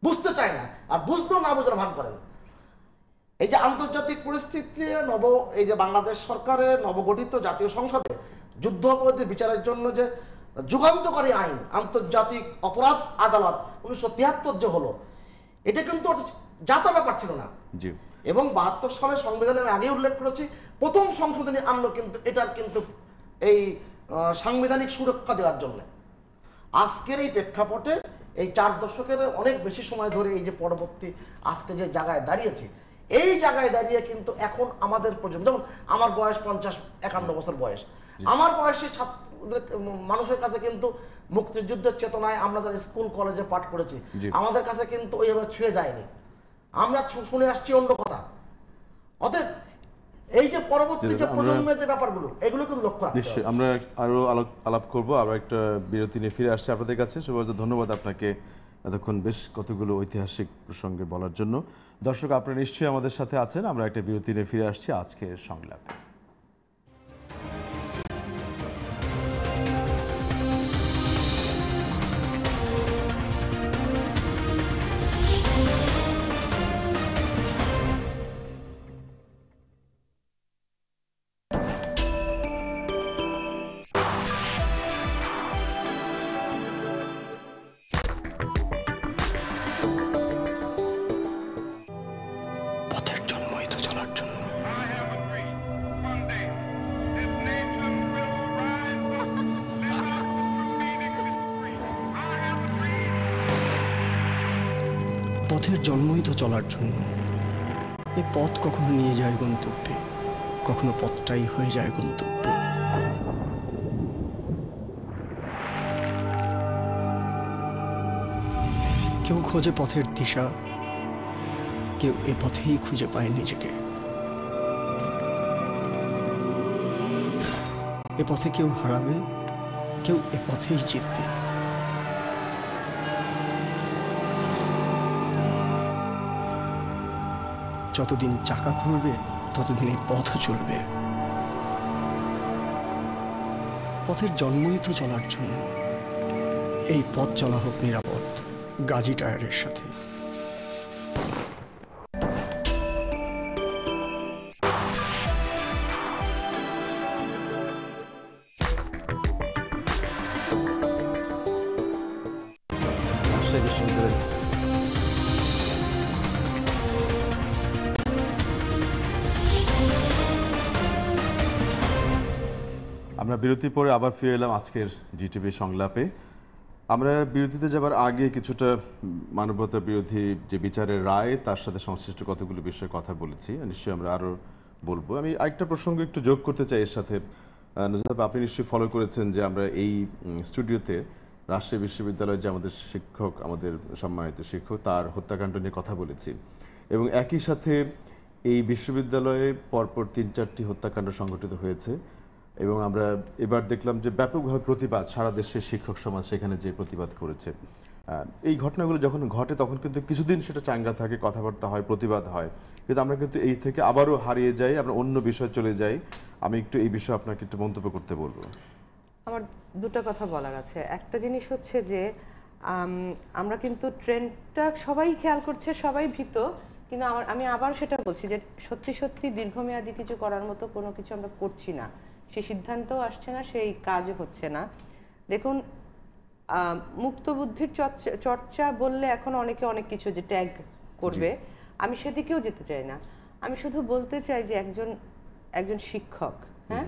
বুঝতে চায় না, আর বুঝতেও না বুঝার ভান করেন। এই যে আন্তর্জাতিক পরিস্থিতি এই যে বাংলাদেশ সরকারের নবগঠিত জাতীয় সংসদে যুদ্ধ অপরাধীর বিচারের জন্য যে যুগান্তকারী আইন, আন্তর্জাতিক অপরাধ আদালত 1973 যে হলো, এটা কিন্তু জাতা ব্যাপার ছিল না। এবং 72 সালের সংবিধানে আমি আগে উল্লেখ করেছি, প্রথম সংশোধনী আনলো কিন্তু এটার কিন্তু এই সাংবিধানিক সুরক্ষা দেওয়ার জন্য। আজকের এই প্রেক্ষাপটে এই 4 দশকের অনেক বেশি সময় ধরে এই যে পরবর্তী আজকে যে জায়গায় দাঁড়িয়েছে, এই জায়গায় দাঁড়িয়ে কিন্তু এখন আমাদের প্রজন্ম, যেমন আমার বয়স 50-51 বছর বয়স, আমার বয়সী ছাত্রদের মানুষের কাছে কিন্তু মুক্তিযুদ্ধের চেতনায় আমরা যারা স্কুল কলেজে পাঠ করেছি, আমাদের কাছে কিন্তু ওইভাবে ছুঁয়ে যায়নি। আমরা শুনে আসছি অন্য কথা। অতএব এই যে পরবর্তী যে প্রজন্মের যে ব্যাপারগুলো, এগুলো কিন্তু লক্ষ্য রাখতে হবে। নিশ্চয়ই আমরা আরো আলাপ করবো। আবার একটা বিরতি নিয়ে ফিরে আসছি আপনাদের কাছে। সুভাষ, ধন্যবাদ আপনাকে এতক্ষণ বেশ কতগুলো ঐতিহাসিক প্রসঙ্গে বলার জন্য। দর্শক, আপনারা নিশ্চয়ই আমাদের সাথে আছেন। আমরা একটা বিরতি নিয়ে ফিরে আসছি আজকের সংলাপে। পথের জন্মই তো চলার জন্য। পথের জন্মই তো চলার জন্য। এই পথ কখনো নিয়ে যায় গন্তব্যে, কখনো পথটাই হয়ে যায় গন্তব্য। কেউ খোঁজে পথের দিশা, কেউ এ পথেই খুঁজে পায় নিজেকে। এ পথে কেউ হারাবে, কেউ এ পথেই জিতবে। যতদিন চাকা ঘুরবে ততদিন এই পথও চলবে। পথের জন্মই তো চলার জন্য। এই পথ চলা হোক নিরাপদ গাজী টায়ারের সাথে। আমরা বিরতি পরে আবার ফিরে এলাম আজকের জিটিভি সংলাপে। আমরা বিরতিতে যাবার আগে কিছুটা মানবতা বিরোধী যে বিচারের রায়, তার সাথে সংশ্লিষ্ট কতগুলো বিষয়ে কথা বলেছি, নিশ্চয়ই আমরা আরও বলবো। আমি আরেকটা প্রসঙ্গ একটু যোগ করতে চাই এর সাথে। নজরুল, আপনি নিশ্চয়ই ফলো করেছেন যে আমরা এই স্টুডিওতে রাজশাহী বিশ্ববিদ্যালয়ের যে আমাদের শিক্ষক, আমাদের সম্মানিত শিক্ষক, তার হত্যাকাণ্ড নিয়ে কথা বলেছি, এবং একই সাথে এই বিশ্ববিদ্যালয়ে পরপর 3-4টি হত্যাকাণ্ড সংঘটিত হয়েছে, এবং আমরা এবার দেখলাম যে ব্যাপকভাবে প্রতিবাদ, সারা দেশের শিক্ষক সমাজ সেখানে যে প্রতিবাদ করেছে। এই ঘটনাগুলো যখন ঘটে তখন কিন্তু কিছুদিন সেটা চাঙ্গা থাকে, কথাবার্তা হয়, প্রতিবাদ হয়, কিন্তু আমরা কিন্তু এই থেকে আবারও হারিয়ে যাই, আমরা অন্য বিষয়ে চলে যাই। আমি একটু এই বিষয়ে আপনাকে একটু মন্তব্য করতে বলবো। আমার দুটো কথা বলার আছে। একটা জিনিস হচ্ছে যে আমরা কিন্তু ট্রেন্ডটা সবাই খেয়াল করছে, সবাই ভীত, কিন্তু আমি আবার সেটা বলছি যে সত্যি সত্যি দীর্ঘমেয়াদী কিছু করার মতো কোনো কিছু আমরা করছি না, সেই সিদ্ধান্তও আসছে না, সেই কাজও হচ্ছে না। দেখুন, মুক্ত বুদ্ধির চর্চা বললে এখন অনেকে অনেক কিছু যে ট্যাগ করবে, আমি সেদিকেও যেতে চাই না। আমি শুধু বলতে চাই যে একজন শিক্ষক, হ্যাঁ,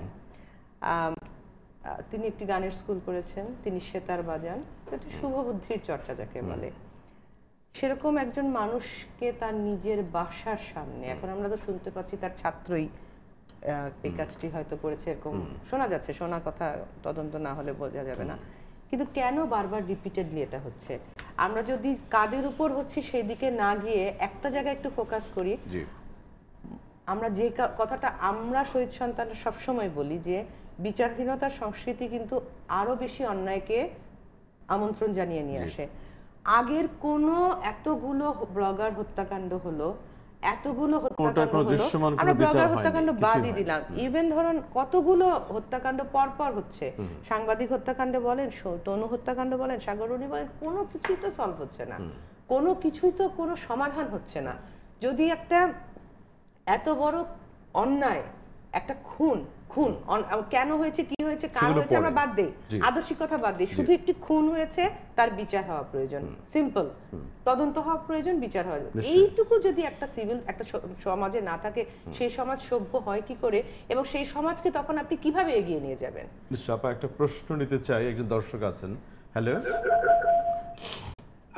তিনি একটি গানের স্কুল করেছেন, তিনি সেতার বাজান, এটা শুভ বুদ্ধির চর্চা যাকে বলে। সেরকম একজন মানুষকে তার নিজের বাসার সামনে, এখন আমরা তো শুনতে পাচ্ছি তার ছাত্রই এই কাজটি হয়তো করেছে, এরকম শোনা যাচ্ছে, শোনা কথা, তদন্ত না হলে বোঝা যাবে না, কিন্তু কেন বারবার রিপিটেডলি এটা হচ্ছে? আমরা যদি কাদের উপর হচ্ছে সেই দিকে না গিয়ে একটা জায়গায় একটু ফোকাস করি। আমরা যে কথাটা আমরা শহীদ সন্তানরা সবসময় বলি যে বিচারহীনতার সংস্কৃতি কিন্তু আরো বেশি অন্যায়কে আমন্ত্রণ জানিয়ে নিয়ে আসে। আগের কোনো এতগুলো ব্লগার হত্যাকাণ্ড হলো, এতগুলো হত্যাকাণ্ড হলো, আমরা ব্লগার হত্যাকাণ্ড বাদই দিলাম, ইভেন ধরুন কতগুলো হত্যাকাণ্ড পরপর হচ্ছে, সাংবাদিক হত্যাকাণ্ড বলেন, তনু হত্যাকাণ্ড বলেন, সাগরণী বলেন, কোনো কিছুই তো সলভ হচ্ছে না, কোনো কিছুই তো কোনো সমাধান হচ্ছে না। যদি একটা এত বড় অন্যায়, একটা খুন কেন হয়েছে, কি হয়েছে, কার হয়েছে আমরা বাদ দেই, আদর্শিক কথা বাদ দেই, শুধু একটি খুন হয়েছে, তার বিচার হওয়া প্রয়োজন, সিম্পল, তদন্ত হওয়া প্রয়োজন, বিচার হওয়া প্রয়োজন। এইটুকু যদি একটা সিভিল একটা সমাজে না থাকে, সেই সমাজ সভ্য হয় কি করে, এবং সেই সমাজকে তখন আপনি কিভাবে এগিয়ে নিয়ে যাবেন? নিশ্চয়। আপা, একটা প্রশ্ন নিতে চাই, একজন দর্শক আছেন। হ্যালো,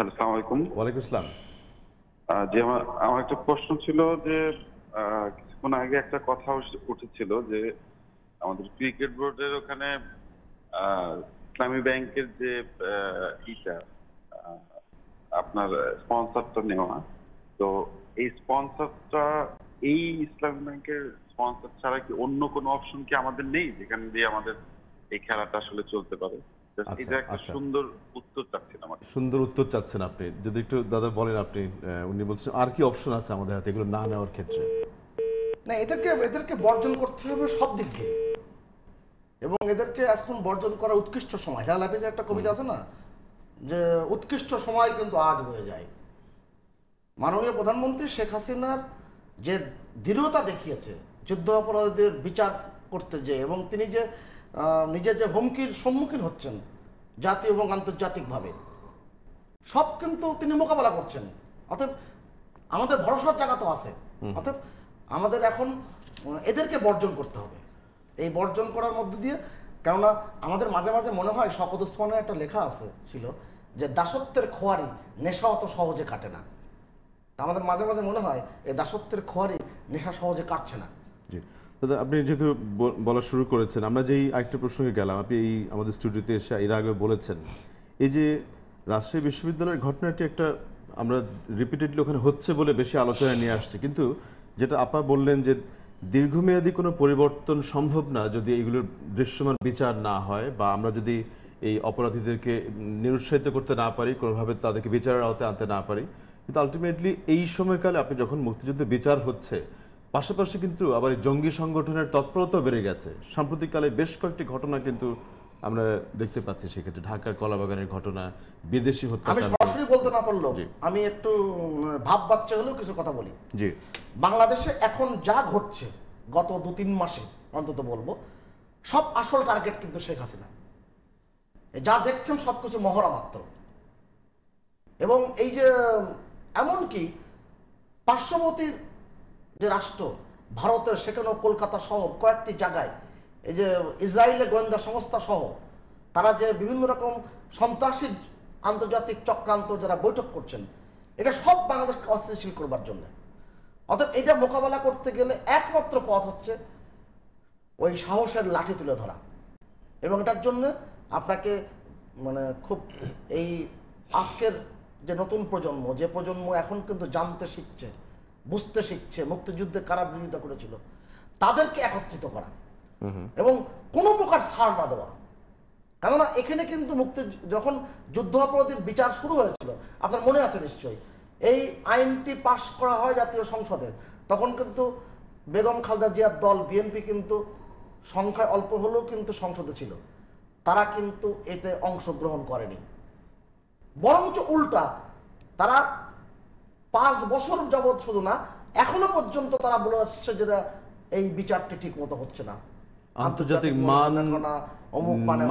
হ্যালো, আসসালামু আলাইকুম। ওয়ালাইকুম আসসালাম। যে আমার একটা প্রশ্ন ছিল যে কিছুক্ষণ আগে একটা কথা উঠেছিল যে আমাদের ক্রিকেট বোর্ডের ওখানে ইসলামী ব্যাংকের যে ইটা আহ, আপনার স্পন্সরটা নেওয়া, তো এই স্পন্সরটা এই ইসলামী ব্যাংকের স্পন্সর ছাড়া কি অন্য কোনো অপশন কি আমাদের নেই যেখান দিয়ে আমাদের এই খেলাটা আসলে চলতে পারে? Just আচ্ছা, এটা একটা আচ্ছা। সুন্দর উত্তর চাচ্ছিলাম আর কি। সুন্দর উত্তর চাচ্ছেন আপনি, যদি একটু দাদা বলেন আপনি। উনি বলছেন আর কি অপশন আছে আমাদের হাতে এগুলো না নেওয়ার ক্ষেত্রে? না, এদেরকে বর্জন করতে হবে সব দিক দিয়ে, এবং এদেরকে এখন বর্জন করার উৎকৃষ্ট সময়। হেলাল হাফিজের একটা কবিতা আছে না, যে উৎকৃষ্ট সময় কিন্তু আজ বয়ে যায়। মাননীয় প্রধানমন্ত্রী শেখ হাসিনার যে দৃঢ়তা দেখিয়েছে যুদ্ধ অপরাধীদের বিচার করতে যে, এবং তিনি যে নিজে যে হুমকির সম্মুখীন হচ্ছেন জাতীয় এবং আন্তর্জাতিকভাবে, সব কিন্তু তিনি মোকাবেলা করছেন। অতএব আমাদের ভরসার জায়গা তো আছে। অতএব আমাদের এখন এদেরকে বর্জন করতে হবে। এই বর্জন করার মধ্য দিয়ে, কেননা আমাদের মাঝে মাঝে মনে হয়, শওকত ওসমানের একটা লেখা ছিল যে দাসত্বের খোয়ারি নেশা অত সহজে কাটে না। তা আমাদের মাঝে মাঝে মনে হয় এই দাসত্বের খোয়ারি নেশা সহজে কাটছে না। জি দাদা, আপনি যেহেতু বলা শুরু করেছেন, আমরা যেই আরেকটা প্রসঙ্গে গেলাম, আপনি এই আমাদের স্টুডিওতে এসে এর আগে বলেছেন এই যে রাজশাহী বিশ্ববিদ্যালয়ের ঘটনাটি একটা আমরা রিপিটেডলি ওখানে হচ্ছে বলে বেশি আলোচনায় নিয়ে আসছি, কিন্তু যেটা আপা বললেন যে দীর্ঘমেয়াদী কোনো পরিবর্তন সম্ভব না যদি এগুলোর দৃশ্যমান বিচার না হয়, বা আমরা যদি এই অপরাধীদেরকে নিরুৎসাহিত করতে না পারি, কোনোভাবে তাদেরকে বিচারের আওতায় আনতে না পারি। কিন্তু আলটিমেটলি এই সময়কালে আপনি যখন মুক্তিযুদ্ধে বিচার হচ্ছে, পাশাপাশি কিন্তু আবার এই জঙ্গি সংগঠনের তৎপরতা বেড়ে গেছে। সাম্প্রতিককালে বেশ কয়েকটি ঘটনা কিন্তু আমরা দেখতে পাচ্ছি, সেক্ষেত্রে ঢাকার কলাবাগানের ঘটনা, বিদেশি আমি হত্যাকাণ্ড। সরাসরি বলতে না পারলেও জি। আমি একটু ভাব বাচ্চা হলেও কিছু কথা বলি। জি বাংলাদেশে এখন যা ঘটছে গত 2-3 মাসে অন্তত বলবো, সব আসল টার্গেট কিন্তু শেখ হাসিনা। যা দেখছেন সবকিছু মহড়া মাত্র। এবং এই যে এমনকি পার্শ্ববর্তীর যে রাষ্ট্র ভারতের, সেখানেও কলকাতা সহ কয়েকটি জায়গায় এই যে ইসরায়েলের গোয়েন্দা সংস্থা সহ তারা যে বিভিন্ন রকম সন্ত্রাসী আন্তর্জাতিক চক্রান্ত যারা বৈঠক করছেন, এটা সব বাংলাদেশকে অস্থিতিশীল করবার জন্য। অর্থাৎ এটা মোকাবেলা করতে গেলে একমাত্র পথ হচ্ছে ওই সাহসের লাঠি তুলে ধরা। এবং এটার জন্য আপনাকে খুব এই আজকের যে নতুন প্রজন্ম, যে প্রজন্ম এখন কিন্তু জানতে শিখছে, বুঝতে শিখছে, মুক্তিযুদ্ধে কারা বিরোধিতা করেছিল, তাদেরকে একত্রিত করা এবং কোনো প্রকার ছাড় না দেওয়া। কেননা এখানে কিন্তু যখন যুদ্ধ অপরাধীর বিচার শুরু হয়েছিল, আপনার মনে আছে নিশ্চয়ই, এই আইনটি পাশ করা হয় জাতীয় সংসদে, তখন কিন্তু বেগম খালেদা জিয়ার দল বিএনপি কিন্তু সংখ্যায় অল্প হলেও কিন্তু সংসদে ছিল। তারা কিন্তু এতে অংশগ্রহণ করেনি, বরঞ্চ উল্টা তারা 5 বছর যাবৎ শুধু না, এখনো পর্যন্ত তারা বলে আসছে যে এই বিচারটি ঠিক মতো হচ্ছে না, আন্তর্জাতিক মান অমুক মানে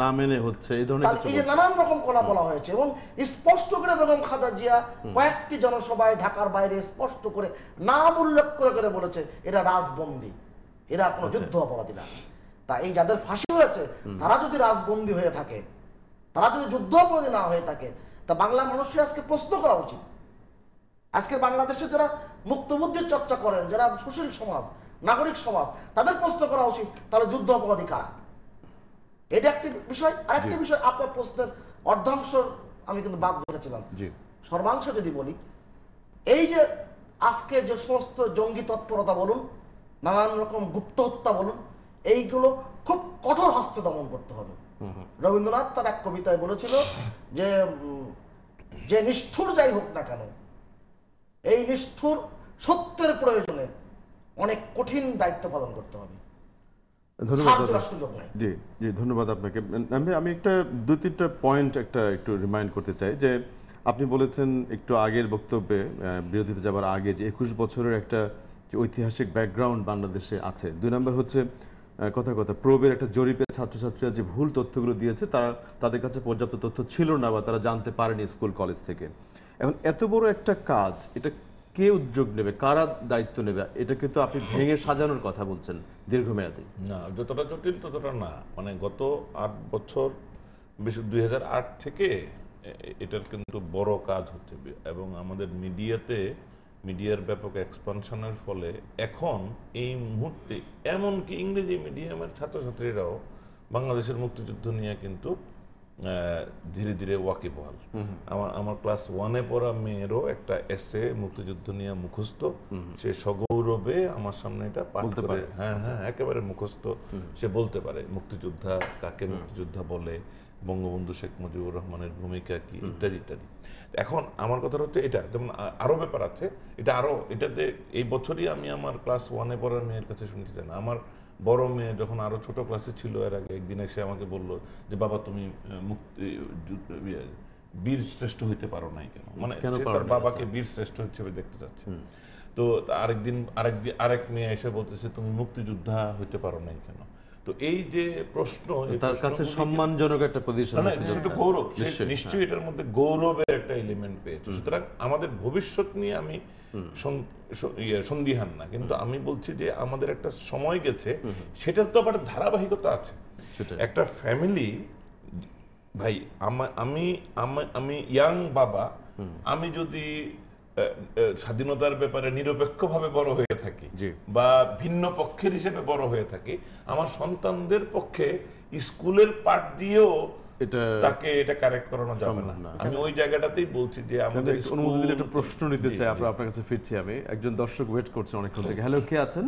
না মেনে হচ্ছে, এই ধরনের এই যে নানান রকম কথা বলা হয়েছে। এবং স্পষ্ট করে বেগম খালেদা জিয়া কয়েকটি জনসভায় ঢাকার বাইরে স্পষ্ট করে নাম উল্লেখ করে করে বলেছে এরা রাজবন্দী, এরা কোনো যুদ্ধ অপরাধী না। তা এই যাদের ফাঁসি হয়েছে তারা যদি রাজবন্দী হয়ে থাকে, তারা যদি যুদ্ধ অপরাধী না হয়ে থাকে, তা বাংলা মানুষের আজকে প্রশ্ন করা উচিত। আজকে বাংলাদেশে যারা মুক্তবুদ্ধির চর্চা করেন, যারা সুশীল সমাজ, নাগরিক সমাজ, তাদের প্রশ্ন করা উচিত তাহলে যুদ্ধ অপরাধী কারা। এটা একটি বিষয়। আরেকটি বিষয়, আপনার প্রশ্নের অর্ধাংশ আমি কিন্তু বাদ ধরেছিলাম, সর্বাংশ যদি বলি, এই যে আজকে যে সমস্ত জঙ্গি তৎপরতা বলুন, নানান রকম গুপ্ত হত্যা বলুন, এইগুলো খুব কঠোর হস্তে দমন করতে হবে। রবীন্দ্রনাথ তার এক কবিতায় বলেছিল যে যে নিষ্ঠুর যাই হোক না কেন, এই নিষ্ঠুর সত্যের প্রয়োজনে অনেক কঠিন দায়িত্ব পালন করতে হবে। জি জি, ধন্যবাদ আপনাকে। আমি একটা 2-3টা পয়েন্ট একটু রিমাইন্ড করতে চাই যে আপনি বলেছেন একটু আগের বক্তব্যে, বিরতিতে যাবার আগে, যে 21 বছরের একটা যে ঐতিহাসিক ব্যাকগ্রাউন্ড বাংলাদেশে আছে। 2 নম্বর হচ্ছে কথা প্রবের একটা জরিপে ছাত্রছাত্রীরা যে ভুল তথ্যগুলো দিয়েছে, তাদের কাছে পর্যাপ্ত তথ্য ছিল না, বা তারা জানতে পারেনি স্কুল কলেজ থেকে। এখন এত বড় একটা কাজ, এটা কে উদ্যোগ নেবে, কারা দায়িত্ব নেবে? এটা কিন্তু আপনি ভেঙে সাজানোর কথা বলছেন দীর্ঘমেয়াদী। না, যতটা জটিল ততটা না। গত 8 বছর, 2008 থেকে এটার কিন্তু বড় কাজ হচ্ছে এবং আমাদের মিডিয়ার ব্যাপক এক্সপানশনের ফলে এখন এই মুহূর্তে এমনকি ইংরেজি মিডিয়ামের ছাত্রছাত্রীরাও বাংলাদেশের মুক্তিযুদ্ধ নিয়ে কিন্তু ধীরে ধীরে ওয়াকিবহাল। আমার ক্লাস 1-এ পড়া মেয়েরও একটা এসে মুক্তিযুদ্ধ নিয়ে মুখস্থ, সে সগৌরবে আমার সামনে এটা পাঠ করে, হ্যাঁ হ্যাঁ একেবারে মুখস্থ, সে বলতে পারে মুক্তিযোদ্ধা কাকে মুক্তিযোদ্ধা বলে, বঙ্গবন্ধু শেখ মুজিবুর রহমানের ভূমিকা কি, ইত্যাদি ইত্যাদি। এখন আমার কথা হচ্ছে এটা যেমন আরো ব্যাপার আছে, এটাতে এই বছরই আমি আমার ক্লাস 1-এ পড়ার মেয়ের কাছে শুনতে চাই না, আমার বড় মেয়ে যখন আরো ছোট ক্লাসে ছিল এর আগে একদিন এসে আমাকে বললো যে বাবা তুমি বীর শ্রেষ্ঠ হইতে পারো নাই কেন, মানে তার বাবাকে বীর শ্রেষ্ঠ হিসেবে দেখতে চাচ্ছে। তো আরেক মেয়ে এসে বলতেছে তুমি মুক্তিযোদ্ধা হইতে পারো নাই কেন। তো এই যে প্রশ্ন, তার কাছে সম্মানজনক একটা পজিশন, সেটা গৌরব, নিশ্চয়ই এটার মধ্যে গৌরবের একটা এলিমেন্ট পেয়েছে। সুতরাং আমাদের ভবিষ্যৎ নিয়ে আমি সন্দিহান না, কিন্তু আমি বলছি যে আমাদের একটা সময় গেছে, সেটার তো আবার ধারাবাহিকতা আছে। একটা ফ্যামিলি, ভাই আমি ইয়াং বাবা, আমি যদি স্বাধীনতার ব্যাপারে নিরপেক্ষভাবে বড় হয়ে থাকি বা ভিন্ন পক্ষের হিসেবে বড় হয়ে থাকি, আমার সন্তানদের পক্ষে স্কুলের পাঠ দিয়েও তাকে এটা কারেক্ট করানো যাবে না। আমি ওই জায়গাটাতেই বলছি যে আমাদের অনুমতি দিলে একটা প্রশ্ন নিতে চাই, আপনার কাছে ফিরছি আমি। একজন দর্শক ওয়েট করছেন অনেকক্ষণ থেকে। হ্যালো, কে আছেন?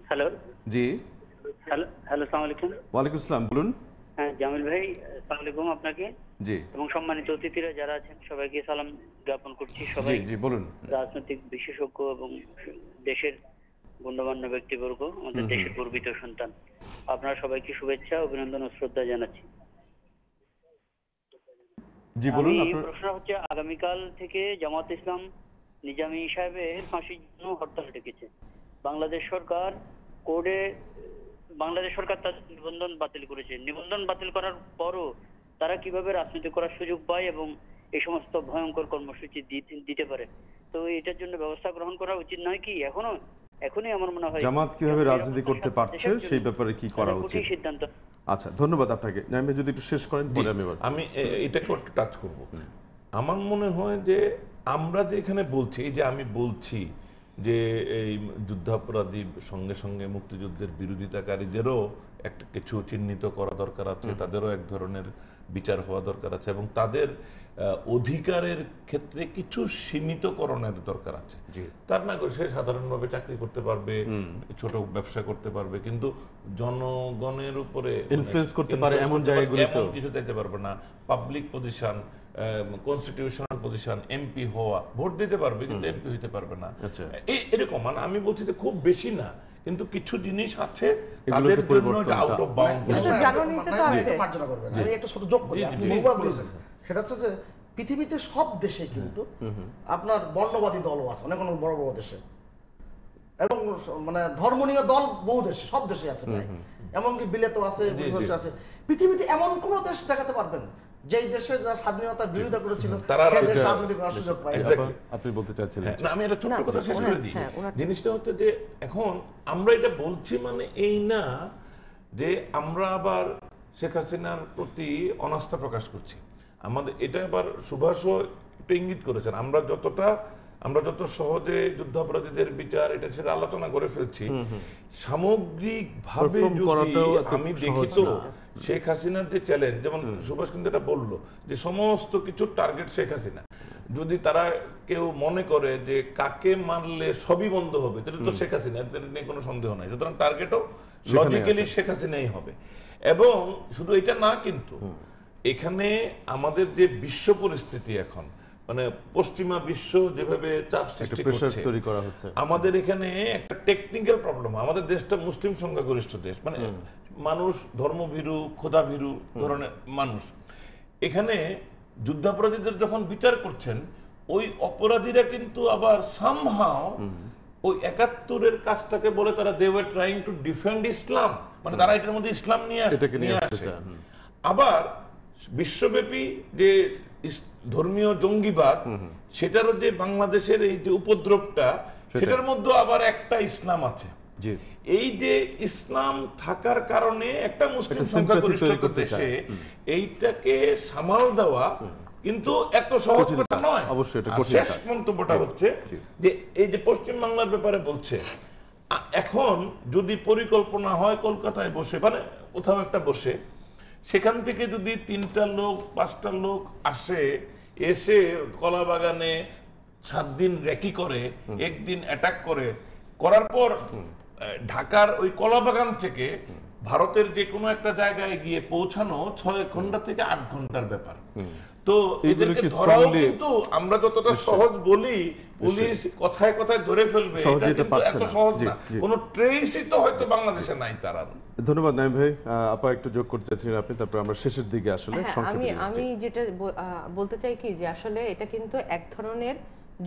হ্যালো, জি হ্যালো, আসসালামু আলাইকুম। ওয়ালাইকুম আসসালাম, বলুন। হ্যাঁ জামিল ভাই, আসসালামু আলাইকুম আপনাকে জি, এবং সম্মানিত অতিথিরা যারা আছেন সবাইকে সালাম জ্ঞাপন করছি। সবাই জি বলুন। রাজনৈতিক বিশেষজ্ঞ এবং দেশের গণ্যমান্য ব্যক্তিবর্গ, আমাদের দেশের গর্বিত সন্তান, আপনারা সবাইকে শুভেচ্ছা, অভিনন্দন ও শ্রদ্ধা জানাচ্ছি। জি বলুন। প্রশ্ন হচ্ছে, আগামীকাল থেকে জামাত ইসলাম নিজামী সাহেবের ফাঁসির জন্য হরতাল ডেকেছে। বাংলাদেশ সরকার তার নিবন্ধন বাতিল করেছে। নিবন্ধন বাতিল করার পরও তারা কিভাবে রাজনীতি করার সুযোগ পায় এবং এই সমস্ত ভয়ঙ্কর কর্মসূচি দিতে পারে? তো এটার জন্য ব্যবস্থা গ্রহণ করা উচিত নয় কি? এখনই আমার মনে হয় জামাত কিভাবে রাজনীতি করতে পারছে সেই ব্যাপারে কি করা উচিত সিদ্ধান্ত। আচ্ছা, ধন্যবাদ আপনাকে। নাইম ভাই যদি একটু শেষ করেন, আমি এটাকে একটু টাচ করব। আমার মনে হয় যে আমরা যে এখানে বলছি, এই যে আমি বলছি যে এই যুদ্ধাপরাধী সঙ্গে সঙ্গে মুক্তিযুদ্ধের বিরোধিতাকারীদেরও একটা কিছু চিহ্নিত করা দরকার আছে, তাদেরও এক ধরনের বিচার হওয়া দরকার আছে এবং তাদের অধিকারের ক্ষেত্রে কিছু সীমিতকরণের দরকার আছে। তার না করে সে সাধারণভাবে চাকরি করতে পারবে, ছোট ব্যবসা করতে পারবে, কিন্তু জনগণের উপরে ইনফ্লুয়েন্স করতে পারে এমন জায়গাগুলোতে কিছু দিতে পারবে না। Public position, constitutional position, MP হওয়া, ভোট দিতে পারবে কিন্তু এমপি হইতে পারবে না, এরকম। মানে আমি বলছি যে খুব বেশি না, কিন্তু কিছু জিনিস আছে তাদের জন্য এটা আউট অফ বাউন্ড। আমি একটা ছোট যোগ করি, আপনি বহুবার বলেছেন, সেটা হচ্ছে যে পৃথিবীতে সব দেশে কিন্তু আপনার বর্ণবাদী দলও আছে, অনেক অনেক বড় বড় দেশে, এবং মানে ধর্মীয় দল বহু দেশে, সব দেশে আছে প্রায়, এমনকি বিলেতেও আছে, আছে। পৃথিবীতে এমন কোন দেশ দেখাতে পারবেন যেই দেশে যারা স্বাধীনতার বিরোধিতা করেছিল সেই দেশ রাজনীতি করার সুযোগ পায়? আপনি বলতে চাচ্ছিলেন? না, আমি এটা ছোট্ট কথা শেষ করে দিই। জিনিসটা হচ্ছে যে এখন আমরা এটা বলছি মানে এই না যে আমরা আবার শেখ হাসিনার প্রতি অনাস্থা প্রকাশ করছি। আমাদের এটা আবার সুভাষও একটু ইঙ্গিত করেছেন, আমরা যত সহজে যুদ্ধাপরাধীদের বিচার এটা সেটা আলোচনা করে ফেলছি, সামগ্রিকভাবে আমি দেখি তো শেখ হাসিনার যে চ্যালেঞ্জ, যেমন সুভাষ কিন্তু এটা বললো যে সমস্ত কিছু টার্গেট শেখ হাসিনা। যদি তারা কেউ মনে করে যে কাকে মারলে সবই বন্ধ হবে, তাহলে তো শেখ হাসিনা, এর নিয়ে কোনো সন্দেহ নাই। সুতরাং টার্গেটও লজিক্যালি শেখ হাসিনাই হবে। এবং শুধু এটা না, কিন্তু এখানে আমাদের যে বিশ্ব পরিস্থিতি এখন, মানে পশ্চিমা বিশ্ব যেভাবে চাপ সৃষ্টি করছে, আমাদের এখানে একটা টেকনিক্যাল প্রবলেম। আমাদের দেশটা মুসলিম সংখ্যাগরিষ্ঠ দেশ, মানে মানুষ ধর্মভীরু, খোদাভীরু ধরনের মানুষ। এখানে যুদ্ধাপরাধীদের যখন বিচার করছেন, ওই অপরাধীরা কিন্তু আবার সামহাও ওই ৭১-এর কাজটাকে বলে তারা they were trying to defend Islam, মানে তারা এটার মধ্যে ইসলাম নিয়ে আসে। আবার বিশ্বব্যাপী যে ধর্মীয় জঙ্গিবাদ, সেটারও যে বাংলাদেশের এই যে উপদ্রবটা, সেটার মধ্যে আবার একটা ইসলাম আছে। এই যে ইসলাম থাকার কারণে একটা মুসলিম সংখ্যাগরিষ্ঠ দেশে এইটাকে সামাল দেওয়া কিন্তু এত সহজ কঠিন কথা কাজ। নয়। অবশ্যই এটা আর কঠিন শেষ কাজ। মন্তব্যটা হচ্ছে যে এই যে পশ্চিম বাংলার ব্যাপারে বলছে, এখন যদি পরিকল্পনা হয় কলকাতায় বসে, মানে কোথাও একটা বসে, সেখান থেকে যদি 3টা লোক 5টা লোক এসে কলা বাগানে 7 দিন রেকি করে, একদিন অ্যাটাক করার পর ঢাকার ওই কলা বাগান থেকে ভারতের যে কোনো একটা জায়গায় গিয়ে পৌঁছানো 6 ঘন্টা থেকে 8 ঘন্টার ব্যাপার। তো এগুলো এদেরকে কি ধরাও strongly- কিন্তু আমরা যতটা সহজ বলি, পুলিশ কথায় কথায় ধরে ফেলবে, সহজে এটা এটা কিন্তু পারছে এত না। সহজ জি, না। জি। কোনো ট্রেসই তো হয়তো বাংলাদেশে নাই তার আর। ধন্যবাদ নাইম ভাই। আপা একটু যোগ করতে চাচ্ছিলেন আপনি, তারপর আমরা শেষের দিকে আসলে হ্যাঁ, সংক্ষেপে আমি যেটা বলতে চাই কি যে আসলে এটা কিন্তু এক ধরনের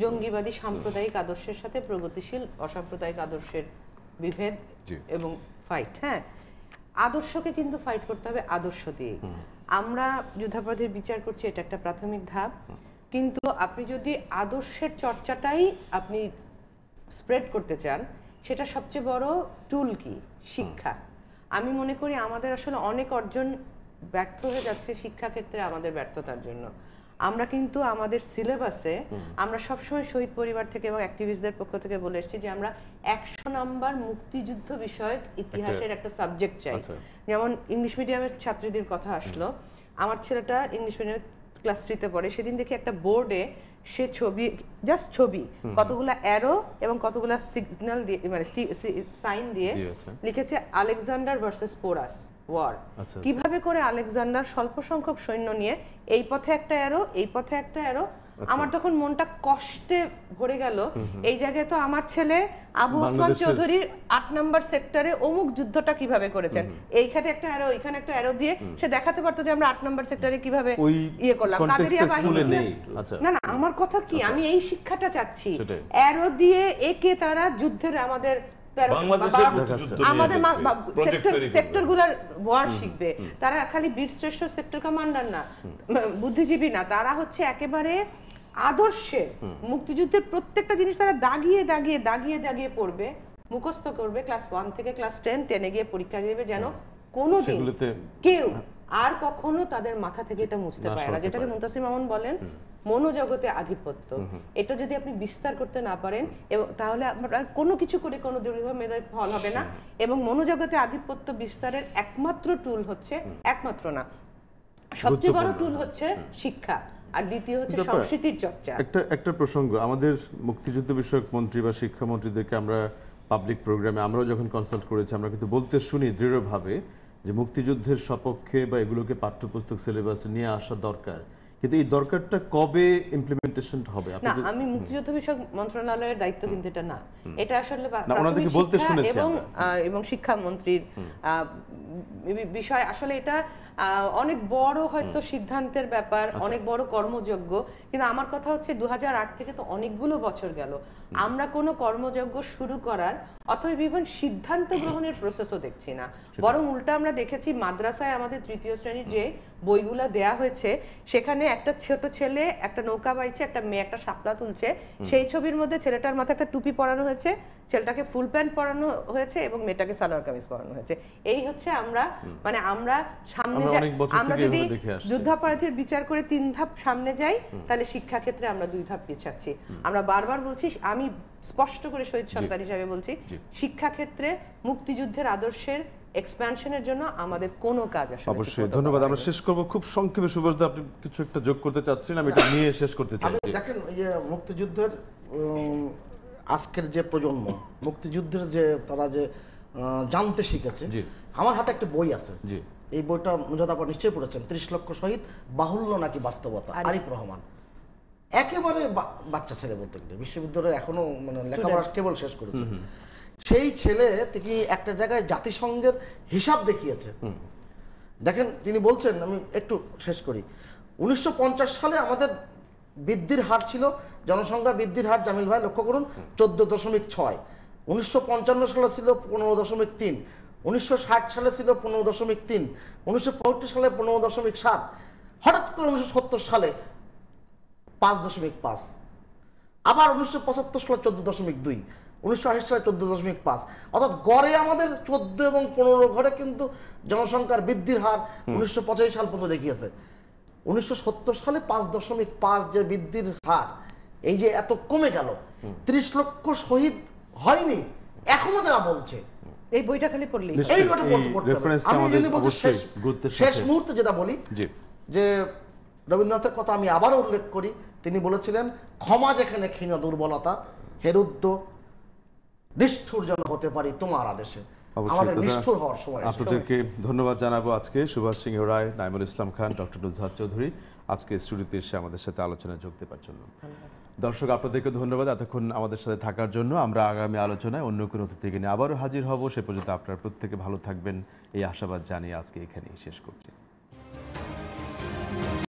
জঙ্গিবাদী সাম্প্রদায়িক আদর্শের সাথে প্রগতিশীল অসাম্প্রদায়িক আদর্শের বিভেদ জি। এবং ফাইট। হ্যাঁ, আদর্শকে কিন্তু ফাইট করতে হবে আদর্শ দিয়ে। আমরা যুদ্ধাপরাধীর বিচার করছি, এটা একটা প্রাথমিক ধাপ, কিন্তু আপনি যদি আদর্শের চর্চাটাই আপনি স্প্রেড করতে চান, সেটা সবচেয়ে বড় টুল কি? শিক্ষা। আমি মনে করি আমাদের আসলে অনেক অর্জন ব্যর্থ হয়ে যাচ্ছে শিক্ষাক্ষেত্রে আমাদের ব্যর্থতার জন্য। আমরা কিন্তু আমাদের সিলেবাসে আমরা সবসময় শহীদ পরিবার থেকে এবং অ্যাক্টিভিস্টদের পক্ষ থেকে বলে এসেছি যে আমরা 100 নাম্বার মুক্তিযুদ্ধ বিষয়ক ইতিহাসের একটা সাবজেক্ট চাই। যেমন ইংলিশ মিডিয়ামের ছাত্রীদের কথা আসলো, আমার ছেলেটা ইংলিশ মিডিয়ামে ক্লাস 3-তে পড়ে, সেদিন দেখি একটা বোর্ডে সে ছবি, জাস্ট ছবি, কতগুলা অ্যারো এবং কতগুলা সিগন্যাল দিয়ে, মানে সাইন দিয়ে লিখেছে আলেকজান্ডার ভার্সেস পোরাস ওয়ার। কিভাবে করে আলেকজান্ডার স্বল্প সংখ্যক সৈন্য নিয়ে এই পথে একটা অ্যারো, এই পথে একটা অ্যারো। আমার তখন মনটা কষ্টে ভরে গেল, এই জায়গায় তো আমার ছেলে আবু ওসমান চৌধুরী 8 নম্বর সেক্টরে অমুক যুদ্ধটা কিভাবে করেছেন, এইখানে একটা অ্যারো, এইখানে একটা অ্যারো দিয়ে সে দেখাতে পারতো যে আমরা 8 নম্বর সেক্টরে কিভাবে ইয়ে করলাম, কাদেরিয়া বাহিনী। না না, আমার কথা কি, আমি এই শিক্ষাটা চাচ্ছি, অ্যারো দিয়ে একে তারা যুদ্ধের আমাদের সেক্টরগুলোর ওয়ার শিখবে। তারা খালি বীরশ্রেষ্ঠ সেক্টর কমান্ডার না, বুদ্ধিজীবী না, তারা হচ্ছে একেবারে আদর্শের মুক্তিযুদ্ধের প্রত্যেকটা জিনিস তারা দাগিয়ে দাগিয়ে দাগিয়ে দাগিয়ে পড়বে, মুখস্থ করবে, ক্লাস 1 থেকে ক্লাস 10, 10-এ গিয়ে পরীক্ষা দেবে, যেন কোনোদিন কেউ আর কখনো তাদের মাথা থেকে এটা মুছতে পারে না। যেটাকে মুনতাসির মামুন বলেন মনোজগতে আধিপত্য। এটা যদি আপনি বিস্তার করতে না পারেন, এবং তাহলে আপনার কোনো কিছু করে কোনো দীর্ঘমেয়াদী ফল হবে না। এবং মনোজগতে আধিপত্য বিস্তারের একমাত্র টুল হচ্ছে, একমাত্র না, সবচেয়ে বড় টুল হচ্ছে শিক্ষা, আর দ্বিতীয় হচ্ছে সংস্কৃতির চর্চা। একটা প্রসঙ্গ, আমাদের মুক্তিযুদ্ধ বিষয়ক মন্ত্রী বা শিক্ষামন্ত্রীদেরকে আমরা পাবলিক প্রোগ্রামে আমরাও যখন কনসাল্ট করেছি, আমরা কিন্তু বলতে শুনি দৃঢ়ভাবে যে মুক্তিযুদ্ধের সপক্ষে বা এগুলোকে পাঠ্যপুস্তক সিলেবাসে নিয়ে আসা দরকার, কিন্তু এই দরকারটা কবে ইমপ্লিমেন্টেশন হবে? না, আমি মুক্তিযুদ্ধ বিষয়ক মন্ত্রণালয়ের দায়িত্ব কিন্তু এটা না, এটা আসলে ওনাদেরকে বলতে শুনেছি এবং শিক্ষামন্ত্রীর বিষয়। আসলে এটা অনেক বড় হয়তো সিদ্ধান্তের ব্যাপার, অনেক বড় কর্মযজ্ঞ, কিন্তু আমার কথা হচ্ছে 2008 থেকে তো অনেকগুলো বছর গেল, আমরা কোনো কর্মযজ্ঞ শুরু করার অথবা বিভিন্ন সিদ্ধান্ত গ্রহণের প্রসেসও দেখছি না। বরং উল্টা আমরা দেখেছি মাদ্রাসায় আমাদের 3য় শ্রেণীর যে বইগুলা দেয়া হয়েছে, সেখানে একটা ছোট ছেলে একটা নৌকা বাইছে, একটা মেয়ে একটা শাপলা তুলছে, সেই ছবির মধ্যে ছেলেটার মাথায় একটা টুপি পরানো হয়েছে, ছেলেটাকে ফুল প্যান্ট পরানো হয়েছে এবং মেয়েটাকে সালোয়ার কামিজ পরানো হয়েছে। এই হচ্ছে আমরা, মানে আমরা সামনে আমরা যদি যুদ্ধাপরাধীর বিচার করে 3 ধাপ সামনে যাই, তাহলে শিক্ষা ক্ষেত্রে আমরা 2 ধাপ পিছাচ্ছি। আমরা বারবার বলছি, আমি স্পষ্ট করে শহীদ সন্তান হিসেবে বলছি, শিক্ষা ক্ষেত্রে মুক্তিযুদ্ধের আদর্শের এক্সপ্যানশনের জন্য আমাদের কোনো কাজ আসলে। অবশ্যই, ধন্যবাদ। আমরা শেষ করব খুব সংক্ষেপে। সুভাষদা, আপনি কিছু একটা যোগ করতে চাচ্ছেন? আমি এটা নিয়ে শেষ করতে চাই। দেখেন, এই যে মুক্তিযুদ্ধের আজকের যে প্রজন্ম, মুক্তিযুদ্ধের যে তারা যে জানতে শিখেছে, আমার হাতে একটা বই আছে, এই বইটা মুজাদ আপা নিশ্চয়ই পড়েছেন, 30 লক্ষ শহীদ বাহুল্য নাকি বাস্তবতা, আরিফ রহমান। একেবারে বাচ্চা ছেলে বলতে গেলে, বিশ্ববিদ্যালয়ে এখনো মানে লেখাপড়া কেবল শেষ করেছে। সেই ছেলে থেকে একটা জায়গায় জাতিসংঘের হিসাব দেখিয়েছে। দেখেন, তিনি বলছেন, আমি একটু শেষ করি, 1950 সালে আমাদের বৃদ্ধির হার ছিল, জনসংখ্যা বৃদ্ধির হার, জামিল ভাই লক্ষ্য করুন, 14.6। 1955 সালে ছিল 15.3, 1960 সালে ছিল 15.3, 1965 সালে 15.7, হঠাৎ করে 1970 সালে 5.5, আবার 1975 সালে 14.2, 1980 সালে 14.5। অর্থাৎ গড়ে আমাদের 14 এবং 15 ঘরে কিন্তু জনসংখ্যার বৃদ্ধির হার 1985 সাল পর্যন্ত দেখিয়েছে। 1970 সালে 5.5 যে বৃদ্ধির হার, এই যে এত কমে গেল, 30 লক্ষ শহীদ হয়নি এখনো যারা বলছে, এই বইটা খালি পড়লেই নিশ্চয়ই। এই কথা বলতে এই পড়তে হবে। reference-টা আমি আমাদের এই জন্য বলছি অবশ্যই গুরুত্বের শেষ সাথে- মুহূর্তে যেটা বলি জি যে রবীন্দ্রনাথের কথা আমি আবারও উল্লেখ করি, তিনি বলেছিলেন ক্ষমা যেখানে ক্ষীণ দুর্বলতা, হেরুদ্ধ নিষ্ঠুর যেন হতে পারি তোমার আদেশে। অবশ্যই আমাদের দাদা, নিষ্ঠুর হওয়ার সময় এসেছে। আপনাদেরকে ধন্যবাদ জানাবো আজকে সুভাষ সিংহ রায়, নাইমুল ইসলাম খান, ডক্টর নুজহাত চৌধুরী আজকে স্টুডিওতে এসে আমাদের সাথে আলোচনায় যোগ দেওয়ার জন্য। দর্শক আপনাদেরকে ধন্যবাদ এতক্ষণ আমাদের সাথে থাকার জন্য। আমরা আগামী আলোচনায় অন্য কোনো অতিথিকে নিয়ে আবারও হাজির হব। সে পর্যন্ত আপনারা প্রত্যেকে ভালো থাকবেন এই আশাবাদ জানিয়ে আজকে এখানেই শেষ করছি।